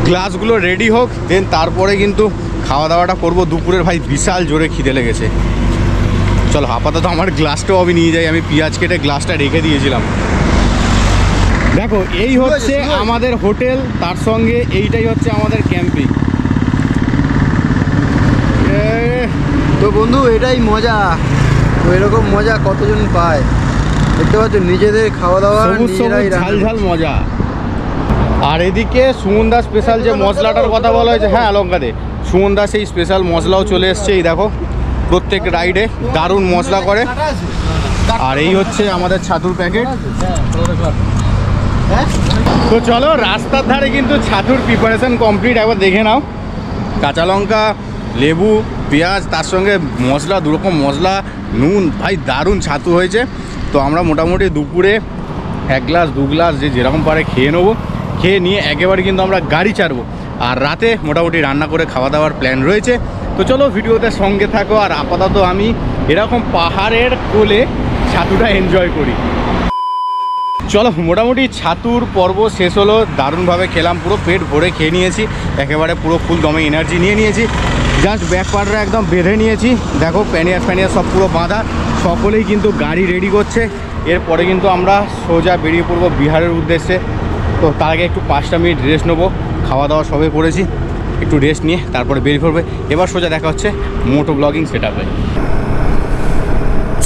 গ্লাসগুলো রেডি হোক, দেন তারপরে কিন্তু খাওয়া দাওয়াটা করবো দুপুরের। ভাই বিশাল জোরে খিদে লেগেছে। চলো আপাতত আমার গ্লাসটাও আমি নিয়ে যাই, আমি পেঁয়াজ কেটে গ্লাসটা রেখে দিয়েছিলাম। দেখো এই হচ্ছে আমাদের হোটেল, তার সঙ্গে এইটাই হচ্ছে আমাদের ক্যাম্পিং। তো বন্ধু এটাই মজা, তো এরকম মজা কতজন পায় দেখতে পাচ্ছ, নিজেদের খাওয়া দাওয়া সবুজ সবুজ ঝাল ঝাল মজা। আর এদিকে সুমনদা স্পেশাল যে মশলাটার কথা বলা হয়েছে, হ্যাঁ লঙ্কা দে, সুমনদা সেই স্পেশাল মশলাও চলে এসছে। এই দেখো প্রত্যেক রাইডে দারুণ মশলা করে। আর এই হচ্ছে আমাদের ছাতুর প্যাকেট। তো চলো রাস্তার ধারে কিন্তু ছাতুর প্রিপারেশন কমপ্লিট, একবার দেখে নাও। কাঁচা লঙ্কা, লেবু, পেঁয়াজ, তার সঙ্গে মশলা, দুরকম মশলা, নুন, ভাই দারুণ ছাতু হয়েছে। তো আমরা মোটামুটি দুপুরে 1 গ্লাস 2 গ্লাস যে যেরকম পারে খেয়ে নেবো। খেয়ে নিয়ে একেবারে কিন্তু আমরা গাড়ি ছাড়বো। আর রাতে মোটামুটি রান্না করে খাওয়া দাওয়ার প্ল্যান রয়েছে। তো চলো ভিডিওতে সঙ্গে থাকো। আর আপাতত আমি এরকম পাহাড়ের কোলে ছাতুটা এনজয় করি। চলো মোটামুটি ছাতুর পর্ব শেষ হলো, দারুণভাবে খেলাম, পুরো পেট ভরে খেয়ে নিয়েছি, একেবারে পুরো ফুল দমে এনার্জি নিয়ে নিয়েছি। জাস্ট ব্যাক পার্টটা একদম বেঁধে নিয়েছি। দেখো প্যানিয়ার সব পুরো বাঁধা, সকলেই কিন্তু গাড়ি রেডি করছে। এরপরে কিন্তু আমরা সোজা বেরিয়ে পড়বো বিহারের উদ্দেশ্যে। তো তার আগে একটু 5টা মিনিট রেস্ট নেবো। খাওয়া দাওয়া সবে করেছি, একটু রেস্ট নিয়ে তারপরে বেরিয়ে পড়বে। এবার সোজা দেখা হচ্ছে মোটো ব্লগিং সেটআপে।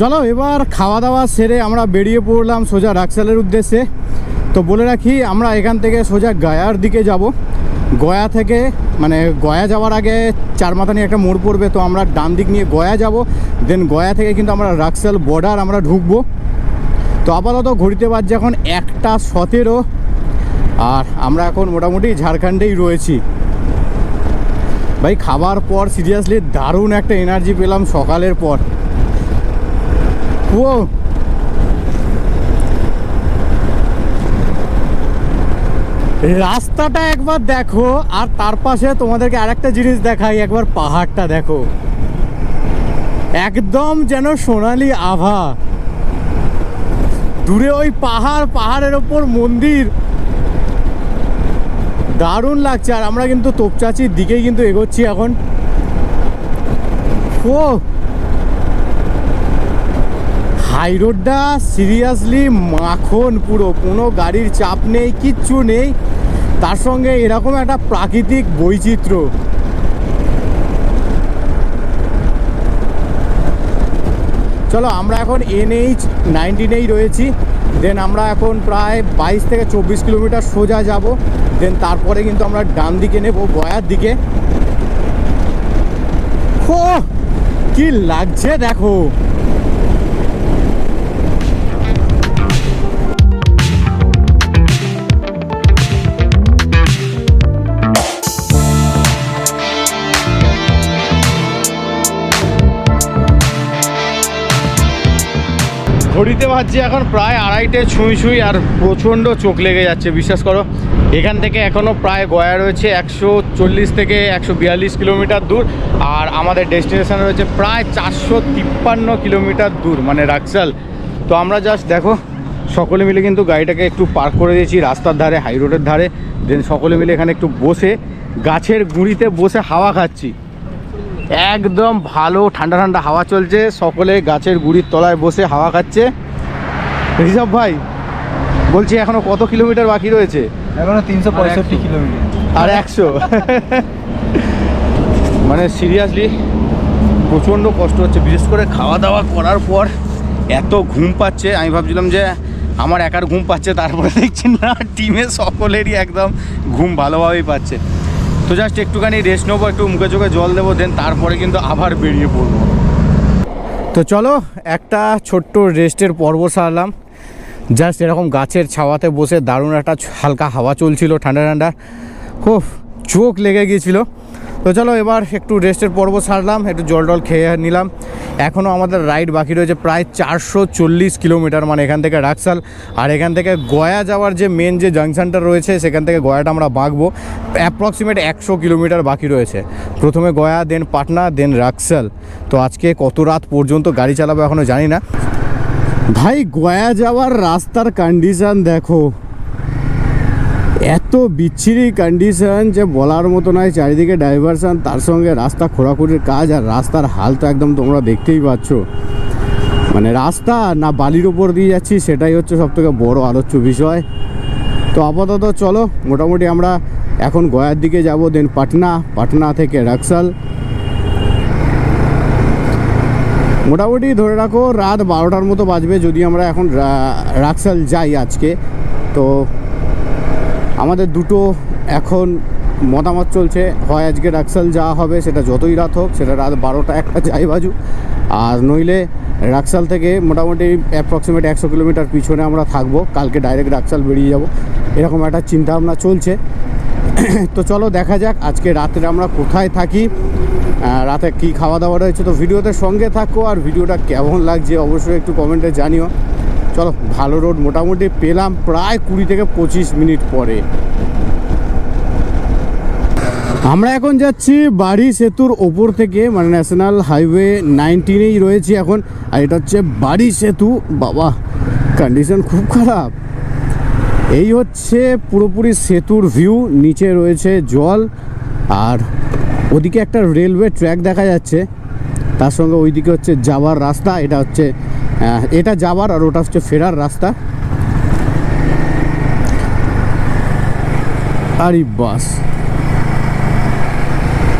চলো এবার খাওয়া দাওয়া সেরে আমরা বেরিয়ে পড়লাম সোজা রাক্সালের উদ্দেশ্যে। তো বলে রাখি আমরা এখান থেকে সোজা গয়ার দিকে যাব। গয়া থেকে মানে গয়া যাওয়ার আগে চারমাথানি একটা মোড় পড়বে, তো আমরা ডান দিক নিয়ে গয়া যাব। দেন গয়া থেকে কিন্তু আমরা রাক্সাল বর্ডার আমরা ঢুকবো। তো আপাতত ঘড়িতে বাজছে এখন 1:17। আর আমরা এখন মোটামুটি ঝাড়খণ্ডেই রয়েছি। ভাই খাবার পর সিরিয়াসলি দারুণ একটা এনার্জি পেলাম সকালের পর। ও রাস্তাটা একবার দেখো, আর তার পাশে তোমাদেরকে আরেকটা জিনিস দেখাই, একবার পাহাড়টা দেখো, একদম যেন সোনালি আভা। দূরে ওই পাহাড়ের ওপর মন্দির, দারুণ লাগছে। আর আমরা কিন্তু তোপচাচির দিকেই কিন্তু এগোচ্ছি এখন। ও হাই রোডটা সিরিয়াসলি মাখন, পুরো কোনো গাড়ির চাপ নেই, কিচ্ছু নেই। তার সঙ্গে এরকম একটা প্রাকৃতিক বৈচিত্র্য। চলো আমরা এখন NH-19 রয়েছি। দেন আমরা এখন প্রায় 22 থেকে 24 কিলোমিটার সোজা যাব। দেন তারপরে কিন্তু আমরা ডান দিকে নেব গয়ার দিকে। ও কি লাগছে দেখো। ঘড়িতে বাজছে এখন প্রায় 2:30 ছুঁই। আর প্রচণ্ড চোখ লেগে যাচ্ছে বিশ্বাস করো। এখান থেকে এখনও প্রায় গয়া রয়েছে 140 থেকে 142 কিলোমিটার দূর। আর আমাদের ডেস্টিনেশন রয়েছে প্রায় 453 কিলোমিটার দূর, মানে রাক্সাল। তো আমরা জাস্ট দেখো সকলে মিলে কিন্তু গাড়িটাকে একটু পার্ক করে দিয়েছি রাস্তার ধারে, হাই রোডের ধারে। দেন সকলে মিলে এখানে একটু বসে গাছের গুঁড়িতে বসে হাওয়া খাচ্ছি। একদম ভালো ঠান্ডা ঠান্ডা হাওয়া চলছে, সকলে গাছের গুঁড়ির তলায় বসে হাওয়া খাচ্ছে। ঋষভ ভাই বলছি এখনো কত কিলোমিটার বাকি রয়েছে? এখনো 365 কিলোমিটার। আর 100 মানে সিরিয়াসলি প্রচণ্ড কষ্ট হচ্ছে, বিশেষ করে খাওয়া দাওয়া করার পর এত ঘুম পাচ্ছে। আমি ভাবছিলাম যে আমার একার ঘুম পাচ্ছে, তারপরে দেখছি না টিমের সকলেরই একদম ঘুম ভালোভাবেই পাচ্ছে। তো জাস্ট একটুখানি রেস্ট নেবো, একটু মুখে চোখে জল দেবো, দেন তারপরে কিন্তু আবার বেরিয়ে পড়বো। তো চলো একটা ছোট্ট রেস্টের পর্ব সারলাম। জাস্ট এরকম গাছের ছাওয়াতে বসে দারুণ একটা হালকা হাওয়া চলছিল, ঠান্ডা ঠান্ডা, খুব চোখ লেগে গিয়েছিলো। তো চলো এবার একটু রেস্টের পর্ব সারলাম, একটু জল টল খেয়ে নিলাম। এখনও আমাদের রাইড বাকি রয়েছে প্রায় 440 কিলোমিটার, মানে এখান থেকে রাক্সাল আর এখান থেকে গয়া যাওয়ার যে মেন যে জাংশনটা রয়েছে সেখান থেকে গয়াটা আমরা বাঁকবো। অ্যাপ্রক্সিমেট 100 কিলোমিটার বাকি রয়েছে। প্রথমে গয়া, দেন পাটনা, দেন রাক্সাল। তো আজকে কত রাত পর্যন্ত গাড়ি চালাবো এখনও জানি না। ভাই গয়া যাওয়ার রাস্তার কন্ডিশন দেখো, এত বিচ্ছিরি কন্ডিশন যে বলার মতো নয়। চারিদিকে ডাইভারশন, তার সঙ্গে রাস্তা খোঁড়াখুড়ির কাজ, আর রাস্তার হাল তো একদম তোমরা দেখতেই পাচ্ছ। মানে রাস্তা না বালির ওপর দিয়ে যাচ্ছি, সেটাই হচ্ছে সবথেকে বড় আলোচ্য বিষয়। তো আপাতত চলো, মোটামুটি আমরা এখন গয়ার দিকে যাব, দেন পাটনা, পাটনা থেকে রাক্সাল। মোটামুটি ধরে রাখো রাত 12টার মতো বাজবে যদি আমরা এখন রাক্সাল যাই আজকে। তো আমাদের দুটো এখন মতামত চলছে, হয় আজকে রাক্সাল যাওয়া হবে, সেটা যতই রাত হোক, সেটা রাত 12টা 1টা যাই বাজু, আর নইলে রাক্সাল থেকে মোটামুটি অ্যাপ্রক্সিমেট 100 কিলোমিটার পিছনে আমরা থাকবো, কালকে ডাইরেক্ট রাক্সাল বেরিয়ে যাব, এরকম একটা চিন্তাভাবনা চলছে। তো চলো দেখা যাক আজকে রাতে আমরা কোথায় থাকি, রাতে কি খাওয়া দাওয়া রয়েছে। তো ভিডিওতে সঙ্গে থাকো, আর ভিডিওটা কেমন লাগছে অবশ্যই একটু কমেন্টে জানিও। চলো, ভালো রোড মোটামুটি পেলাম প্রায় 20 থেকে 25 মিনিট পরে। আমরা এখন যাচ্ছি বাড়ি সেতুর ওপর থেকে, মানে ন্যাশনাল হাইওয়ে 19-এই রয়েছি এখন, আর এটা হচ্ছে বাড়ি সেতু। বাবা কন্ডিশন খুব খারাপ। এই হচ্ছে পুরোপুরি সেতুর ভিউ, নিচে রয়েছে জল, আর ওদিকে একটা রেলওয়ে ট্র্যাক দেখা যাচ্ছে, তার সঙ্গে ওইদিকে হচ্ছে যাওয়ার রাস্তা। এটা হচ্ছে এটা যাওয়ার, আর ওটা হচ্ছে ফেরার রাস্তা। আরে বাস,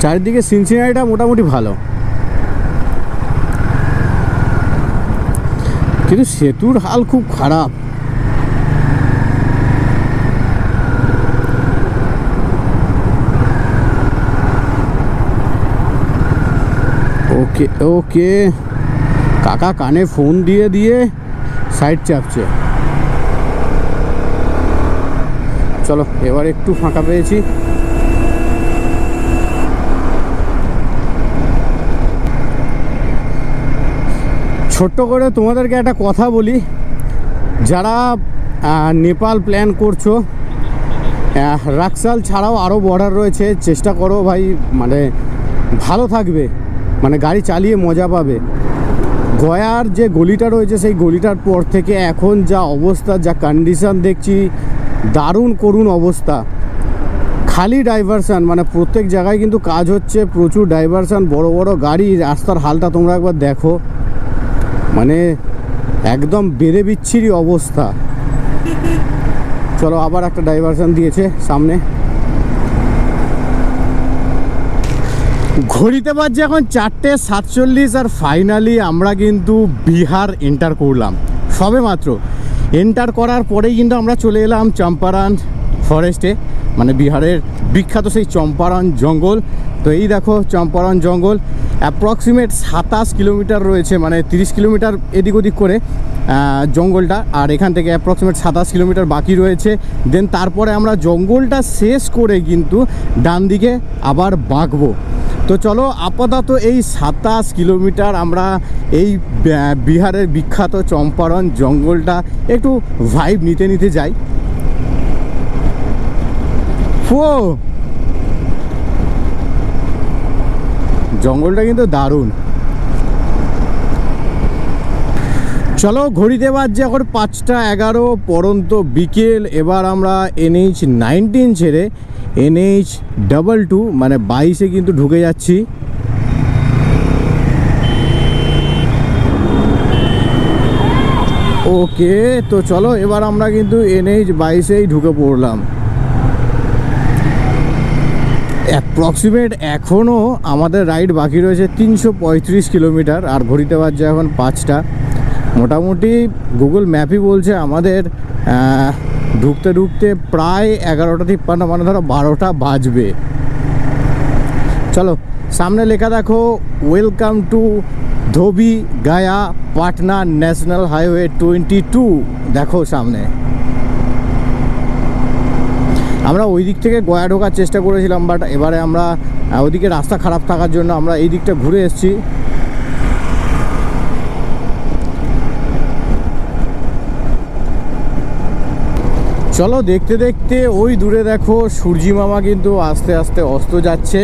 চারিদিকে সিনসিনারিটা মোটামুটি ভালো, কিন্তু সেতুর হাল খুব খারাপ। ওকে ওকে, কাকা কানে ফোন দিয়ে দিয়ে সাইড চাপছে। চলো এবার একটু ফাঁকা পেয়েছি। ছোট্ট করে তোমাদেরকে একটা কথা বলি, যারা নেপাল প্ল্যান করছো, রাক্সাল ছাড়াও আরও বর্ডার রয়েছে, চেষ্টা করো ভাই, মানে ভালো থাকবে, মানে গাড়ি চালিয়ে মজা পাবে। গয়ার যে গলিটা রয়েছে সেই গলিটার পর থেকে এখন যা অবস্থা, যা কন্ডিশন দেখছি, দারুণ করুণ অবস্থা। খালি ডাইভারশান, মানে প্রত্যেক জায়গায় কিন্তু কাজ হচ্ছে, প্রচুর ডাইভারশান, বড় বড় গাড়ি, রাস্তার হালটা তোমরা একবার দেখো, মানে একদম বেড়ে বিচ্ছিরি অবস্থা। চলো আবার একটা ডাইভারশান দিয়েছে সামনে। ঘড়িতে বাজছে এখন 4:47, আর ফাইনালি আমরা কিন্তু বিহার এন্টার করলাম সবে মাত্র। এন্টার করার পরেই কিন্তু আমরা চলে এলাম চম্পারণ ফরেস্টে, মানে বিহারের বিখ্যাত সেই চম্পারণ জঙ্গল। তো এই দেখো চম্পারণ জঙ্গল, অ্যাপ্রক্সিমেট 27 কিলোমিটার রয়েছে, মানে 30 কিলোমিটার এদিক ওদিক করে জঙ্গলটা, আর এখান থেকে অ্যাপ্রক্সিমেট 27 কিলোমিটার বাকি রয়েছে। দেন তারপরে আমরা জঙ্গলটা শেষ করে কিন্তু ডান দিকে আবার বাঁকবো। তো চলো আপাতত এই 27 কিলোমিটার আমরা এই বিহারের বিখ্যাত চম্পারণ জঙ্গলটা একটু ভাইব নিতে নিতে যাই। জঙ্গলটা কিন্তু দারুণ। চলো ঘড়িতে বাজছে এখন 5:11 পরন্ত বিকেল। এবার আমরা NH 19 ছেড়ে NH 22 মানে 22-এ কিন্তু ঢুকে যাচ্ছি। ওকে, তো চলো এবার আমরা কিন্তু NH 22-এই ঢুকে পড়লাম। অ্যাপ্রক্সিমেট এখনও আমাদের রাইড বাকি রয়েছে 335 কিলোমিটার, আর ঘড়িতে বাজছে এখন 5টা। মোটামুটি গুগল ম্যাপই বলছে আমাদের ঢুকতে ঢুকতে প্রায় 11:53, মানে ধরো 12টা বাজবে। চলো, সামনে লেখা দেখো welcome to Dhobi Gaya Patna national highway 22, দেখো সামনে। আমরা ওই দিক থেকে গয়া ঢোকার চেষ্টা করেছিলাম, বাট এবারে আমরা ওইদিকে রাস্তা খারাপ থাকার জন্য আমরা এই দিকটা ঘুরে এসেছি। চলো, দেখতে দেখতে ওই দূরে দেখো সূর্যি মামা কিন্তু আস্তে আস্তে অস্ত যাচ্ছে।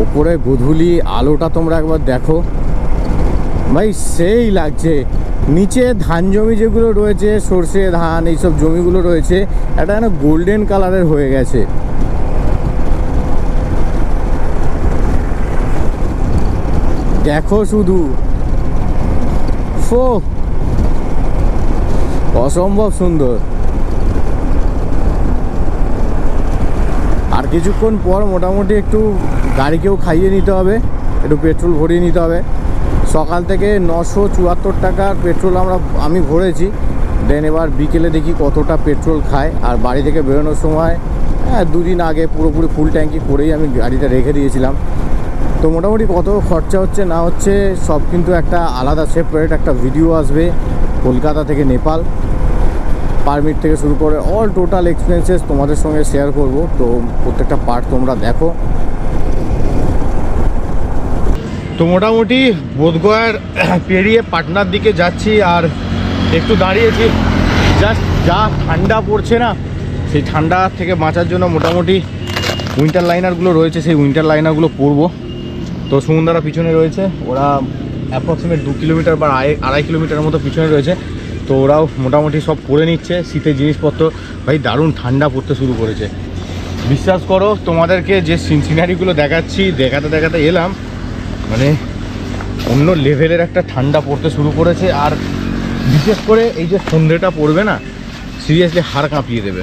ওপরে গোধূলি আলোটা তোমরা একবার দেখো ভাই, সেই লাগছে। নিচে ধান জমি যেগুলো রয়েছে, সর্ষে ধান এইসব জমিগুলো রয়েছে, এটা যেন গোল্ডেন কালারের হয়ে গেছে। দেখো শুধু, অসম্ভব সুন্দর। আর কিছুক্ষণ পর মোটামুটি একটু গাড়িকেও খাইয়ে নিতে হবে, একটু পেট্রোল ভরিয়ে নিতে হবে। সকাল থেকে 974 টাকার পেট্রোল আমি ভরেছি। দেন এবার বিকেলে দেখি কতটা পেট্রোল খায়। আর বাড়ি থেকে বেরোনোর সময় 2 দিন আগে পুরোপুরি ফুল ট্যাঙ্কি করেই আমি গাড়িটা রেখে দিয়েছিলাম। তো মোটামুটি কত খরচা হচ্ছে না হচ্ছে সব কিন্তু একটা আলাদা সেপারেট একটা ভিডিও আসবে কলকাতা থেকে নেপাল, পারমিট থেকে শুরু করে অল টোটাল এক্সপেন্সেস তোমাদের সঙ্গে শেয়ার করব। তো প্রত্যেকটা পার্ট তোমরা দেখো। তো মোটামুটি বোধগয়ার পেরিয়ে পাটনার দিকে যাচ্ছি, আর একটু দাঁড়িয়েছি। জাস্ট যা ঠান্ডা পড়ছে না, সেই ঠান্ডা থেকে বাঁচার জন্য মোটামুটি উইন্টার লাইনারগুলো রয়েছে, সেই উইন্টার লাইনারগুলো পরবো। তো সুমনদারা পিছনে রয়েছে, ওরা অ্যাপ্রক্সিমেট 2 কিলোমিটার বা 2.5 কিলোমিটারের মতো পিছনে রয়েছে। তো ওরাও মোটামুটি সব পরে নিচ্ছে শীতের জিনিসপত্র। ভাই দারুণ ঠান্ডা পড়তে শুরু করেছে, বিশ্বাস করো। তোমাদেরকে যে সিনারিগুলো দেখাতে দেখাতে এলাম, মানে অন্য লেভেলের একটা ঠান্ডা পড়তে শুরু করেছে। আর বিশেষ করে এই যে সন্ধ্যেটা পড়বে না, সিরিয়াসলি হাড় কাঁপিয়ে দেবে।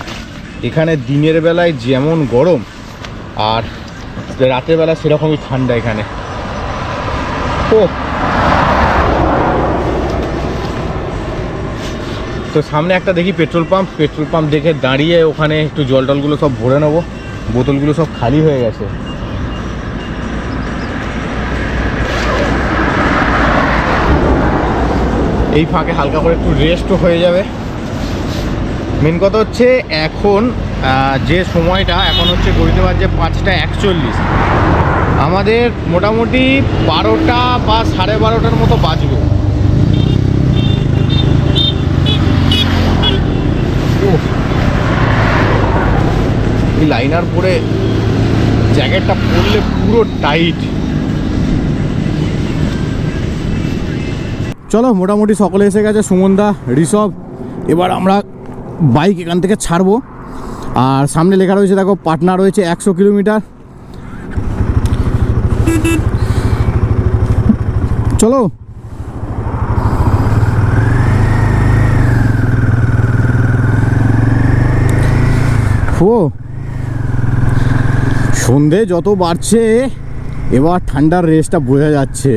এখানে দিনের বেলায় যেমন গরম, আর রাতের বেলা সেরকমই ঠান্ডা এখানে। তো সামনে একটা দেখি পেট্রোল পাম্প দেখে দাঁড়িয়ে ওখানে একটু জল টলগুলো সব ভরে নেবো। বোতলগুলো সব খালি হয়ে গেছে। এই ফাঁকে হালকা করে একটু রেস্টও হয়ে যাবে। মেন কথা হচ্ছে এখন যে সময়টা এখন হচ্ছে ঘড়িতে বাজছে 5:41, আমাদের মোটামুটি 12টা বা 12:30টার মতো বাজবে। এই লাইনার পরে জ্যাকেটটা পরলে পুরো টাইট। চলো, মোটামুটি সকলে এসে গেছে, সুমনদা, ঋষভ। এবার আমরা বাইক এখান থেকে ছাড়বো। আর সামনে লেখা রয়েছে দেখো পাটনা রয়েছে 100 কিলোমিটার। চলো, সন্ধে যত বাড়ছে এবার ঠান্ডার রেসটা বোঝা যাচ্ছে।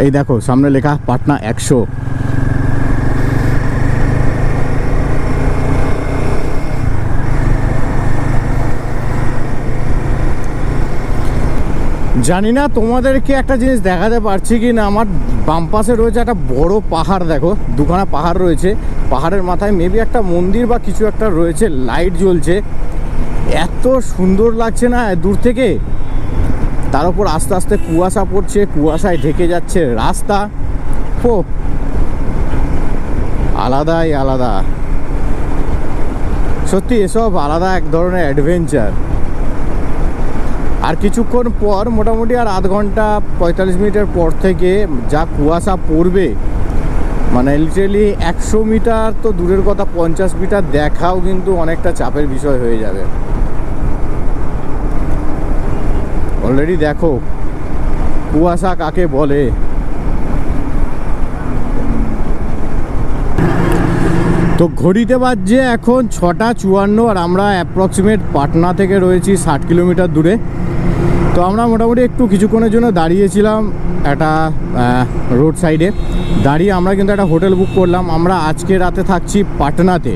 এই দেখো সামনে লেখা পাটনা 100। জানি না তোমাদেরকে একটা জিনিস দেখাতে পারছি কি না। আমার বাম পাশে রয়েছে একটা বড় পাহাড়, দেখো দুখানা পাহাড় রয়েছে। পাহাড়ের মাথায় মেবি একটা মন্দির বা কিছু একটা রয়েছে, লাইট জ্বলছে। এত সুন্দর লাগছে না দূর থেকে। তার উপর আস্তে আস্তে কুয়াশা পড়ছে, কুয়াশায় ঢেকে যাচ্ছে রাস্তা। আলাদাই আলাদা, সত্যি এসব আলাদা এক ধরনের অ্যাডভেঞ্চার। আর কিছুক্ষণ পর মোটামুটি আর আধ ঘন্টা 45 মিনিটের পর থেকে যা কুয়াশা পড়বে, মানে লিটারালি 100 মিটার তো দূরের কথা, 50 মিটার দেখাও কিন্তু অনেকটা চাপের বিষয় হয়ে যাবে। অলরেডি দেখো কুয়াশা কাকে বলে। ঘড়িতে বাজছে এখন 6:54 আর আমরা অ্যাপ্রক্সিমেট পাটনা থেকে রয়েছি 60 কিলোমিটার দূরে। তো আমরা মোটামুটি একটু কিছুক্ষণের জন্য দাঁড়িয়েছিলাম একটা রোড সাইডে দাঁড়িয়ে আমরা কিন্তু একটা হোটেল বুক করলাম। আমরা আজকে রাতে থাকছি পাটনাতে,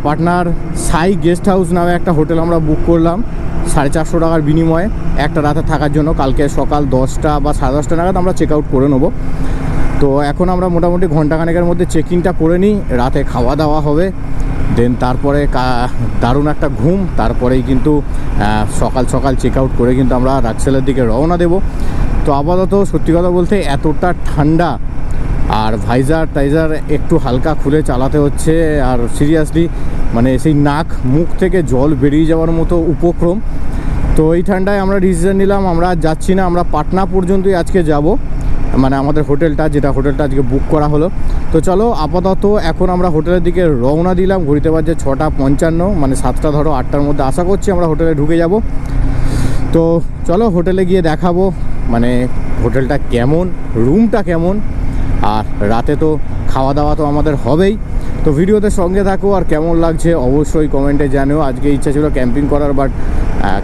পাটনার সাই গেস্ট হাউস নামে একটা হোটেল আমরা বুক করলাম 450 টাকার বিনিময়ে একটা রাতে থাকার জন্য। কালকে সকাল 10টা বা 10:30 নাগাদ আমরা চেক আউট করে নেবো। তো এখন আমরা মোটামুটি ঘন্টাখানেকের মধ্যে চেক ইনটা করে নিই, রাতে খাওয়া দাওয়া হবে, দেন তারপরে দারুণ একটা ঘুম, তারপরেই কিন্তু সকাল সকাল চেক আউট করে কিন্তু আমরা রাক্সেলের দিকে রওনা দেব। তো আপাতত সত্যি কথা বলতে এতটা ঠান্ডা আর ভাইজার টাইজার একটু হালকা খুলে চালাতে হচ্ছে, আর সিরিয়াসলি মানে সেই নাক মুখ থেকে জল বেরিয়ে যাওয়ার মতো উপক্রম। তো এই ঠান্ডায় আমরা ডিসিশন নিলাম আমরা আর যাচ্ছি না, আমরা পাটনা পর্যন্তই আজকে যাব, মানে আমাদের হোটেলটা আজকে বুক করা হলো। তো চলো আপাতত এখন আমরা হোটেলের দিকে রওনা দিলাম। ঘুরতে পারছে 6:55, মানে 7টা ধরো 8টার মধ্যে আশা করছি আমরা হোটেলে ঢুকে যাব। তো চলো হোটেলে গিয়ে দেখাবো মানে হোটেলটা কেমন, রুমটা কেমন, আর রাতে তো খাওয়া দাওয়া তো আমাদের হবেই। তো ভিডিওতে সঙ্গে থাকো, আর কেমন লাগছে অবশ্যই কমেন্টে জানিও। আজকে ইচ্ছা ছিল ক্যাম্পিং করার, বাট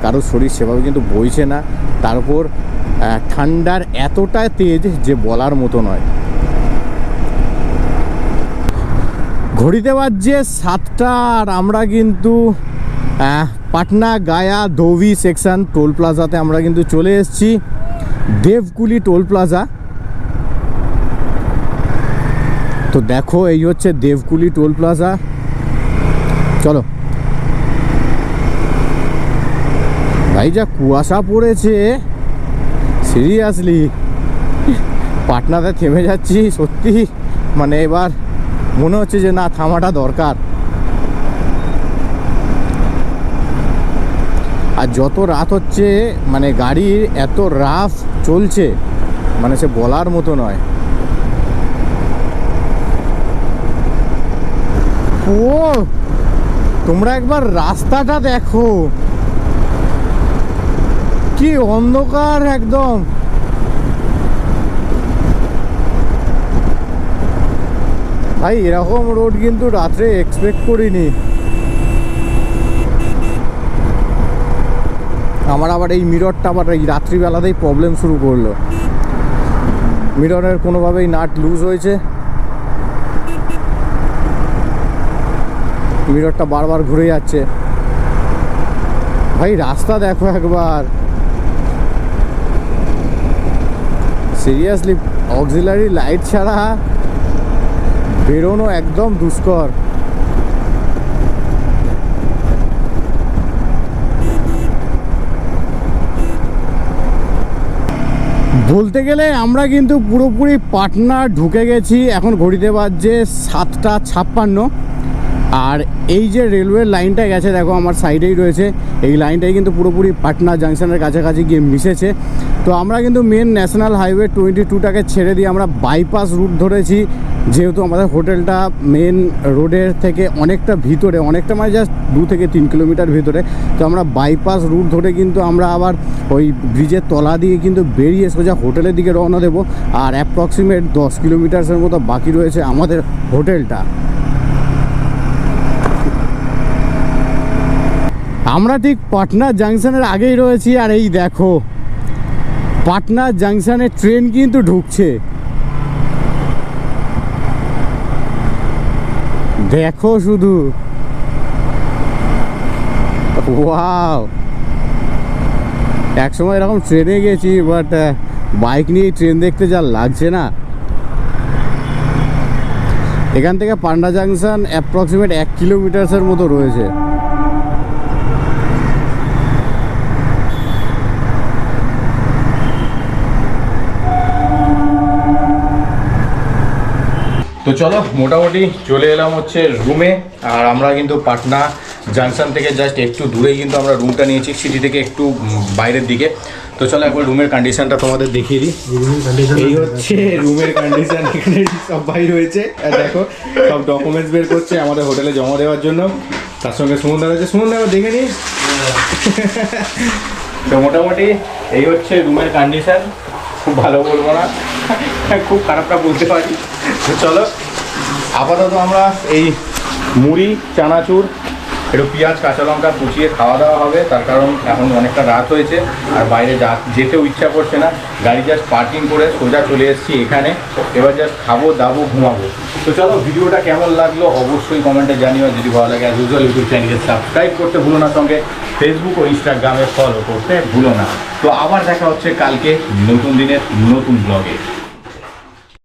কারোর শরীর সেভাবে কিন্তু বইছে না, তার উপর ঠান্ডার এতটা তেজ যে বলার মতো নয়। ঘড়িতে বাজছে 7টা আর আমরা কিন্তু পাটনা গায়া ধোবি সেকশন টোল প্লাজাতে আমরা কিন্তু চলে এসেছি, দেবকুলি টোল প্লাজা। তো দেখো এই হচ্ছে দেবকুলি টোল প্লাজা। চলো ভাই, যা কুয়াশা পড়েছে সিরিয়াসলি, পাটনাতে থেমে যাচ্ছি সত্যি, মানে এবার মনে হচ্ছে যে না থামাটা দরকার। আর যত রাত হচ্ছে মানে গাড়ির এত রাফ চলছে, মানে সে বলার মতো নয়। ও তোমরা একবার রাস্তাটা দেখো, কি অন্ধকার একদম। ভাই এরকম রোড কিন্তু রাত্রে এক্সপেক্ট করিনি। আমার আবার এই মিররটা আবার এই রাত্রিবেলাতেই প্রবলেম শুরু করলো। মিররের কোনোভাবেই নাট লুজ হয়েছে, মিররটা বারবার ঘুরে যাচ্ছে। ভাই রাস্তা দেখো একবার, সিরিয়াসলি অক্সিলারি লাইট ছাড়া বেরোনো একদম দুষ্কর। বলতে গেলে আমরা কিন্তু পুরোপুরি পাটনা ঢুকে গেছি। এখন ঘড়িতে বাজছে 7:56, আর এই যে রেলওয়ের লাইনটা গেছে দেখো আমার সাইডেই রয়েছে, এই লাইনটাই কিন্তু পুরোপুরি পাটনা জাংশনের কাছাকাছি গিয়ে মিশেছে। তো আমরা কিন্তু মেন ন্যাশনাল হাইওয়ে 22টাকে ছেড়ে দিয়ে আমরা বাইপাস রুট ধরেছি, যেহেতু আমাদের হোটেলটা মেন রোডের থেকে অনেকটা ভিতরে, অনেকটা মানে জাস্ট 2 থেকে 3 কিলোমিটার ভিতরে। তো আমরা বাইপাস রুট ধরে কিন্তু আমরা আবার ওই ব্রিজের তলা দিয়ে কিন্তু বেরিয়ে সোজা হোটেলের দিকে রওনা দেবো। আর অ্যাপ্রক্সিমেট 10 কিলোমিটারের মতো বাকি রয়েছে আমাদের হোটেলটা। আমরা ঠিক পাটনা জাংশনের আগেই রয়েছি, আর এই দেখো পাটনা জাংশনে ট্রেন কিন্তু ঢুকছে, দেখো শুধু, ওয়াও। একসময় এরকম ট্রেনে গেছি, বাট বাইক নিয়ে ট্রেন দেখতে যা লাগছে না। এখান থেকে পাটনা জাংশন অ্যাপ্রক্সিমেট 1 কিলোমিটারের মতো রয়েছে। তো চলো মোটামুটি চলে এলাম হচ্ছে রুমে, আর আমরা কিন্তু পাটনা জাংশন থেকে জাস্ট একটু দূরেই কিন্তু আমরা রুমটা নিয়েছি, সিটি থেকে একটু বাইরের দিকে। তো চলো একবার রুমের কন্ডিশনটা তোমাদের দেখিয়ে দিই। এই হচ্ছে রুমের কন্ডিশন, এখানে সব ভাই রয়েছে, আর দেখো সব ডকুমেন্টস বের করছে আমাদের হোটেলে জমা দেওয়ার জন্য। তার সঙ্গে সুমন রয়েছে, সুমন দেখে নিস। তো মোটামুটি এই হচ্ছে রুমের কন্ডিশন, খুব ভালো বলবো না, খুব খারাপটা বলতে পারি। তো চলো আপাতত আমরা এই মুড়ি চানাচুর একটু পেঁয়াজ কাঁচা লঙ্কা কুচিয়ে খাওয়া দাওয়া হবে, তার কারণ এখন অনেকটা রাত হয়েছে আর বাইরে যেতেও ইচ্ছা করছে না। গাড়ি জাস্ট পার্কিং করে সোজা চলে এসেছি এখানে, এবার জাস্ট খাবো দাবো ঘুমাবো। তো চলো, ভিডিওটা কেমন লাগলো অবশ্যই কমেন্টে জানিও। যদি ভালো লাগে অ্যাজ ইউজুয়াল ইউটিউব চ্যানেলকে সাবস্ক্রাইব করতে ভুলো না, সঙ্গে ফেসবুক ও ইনস্টাগ্রামে ফলো করতে ভুলো না। তো আবার দেখা হচ্ছে কালকে নতুন দিনের নতুন ব্লগে।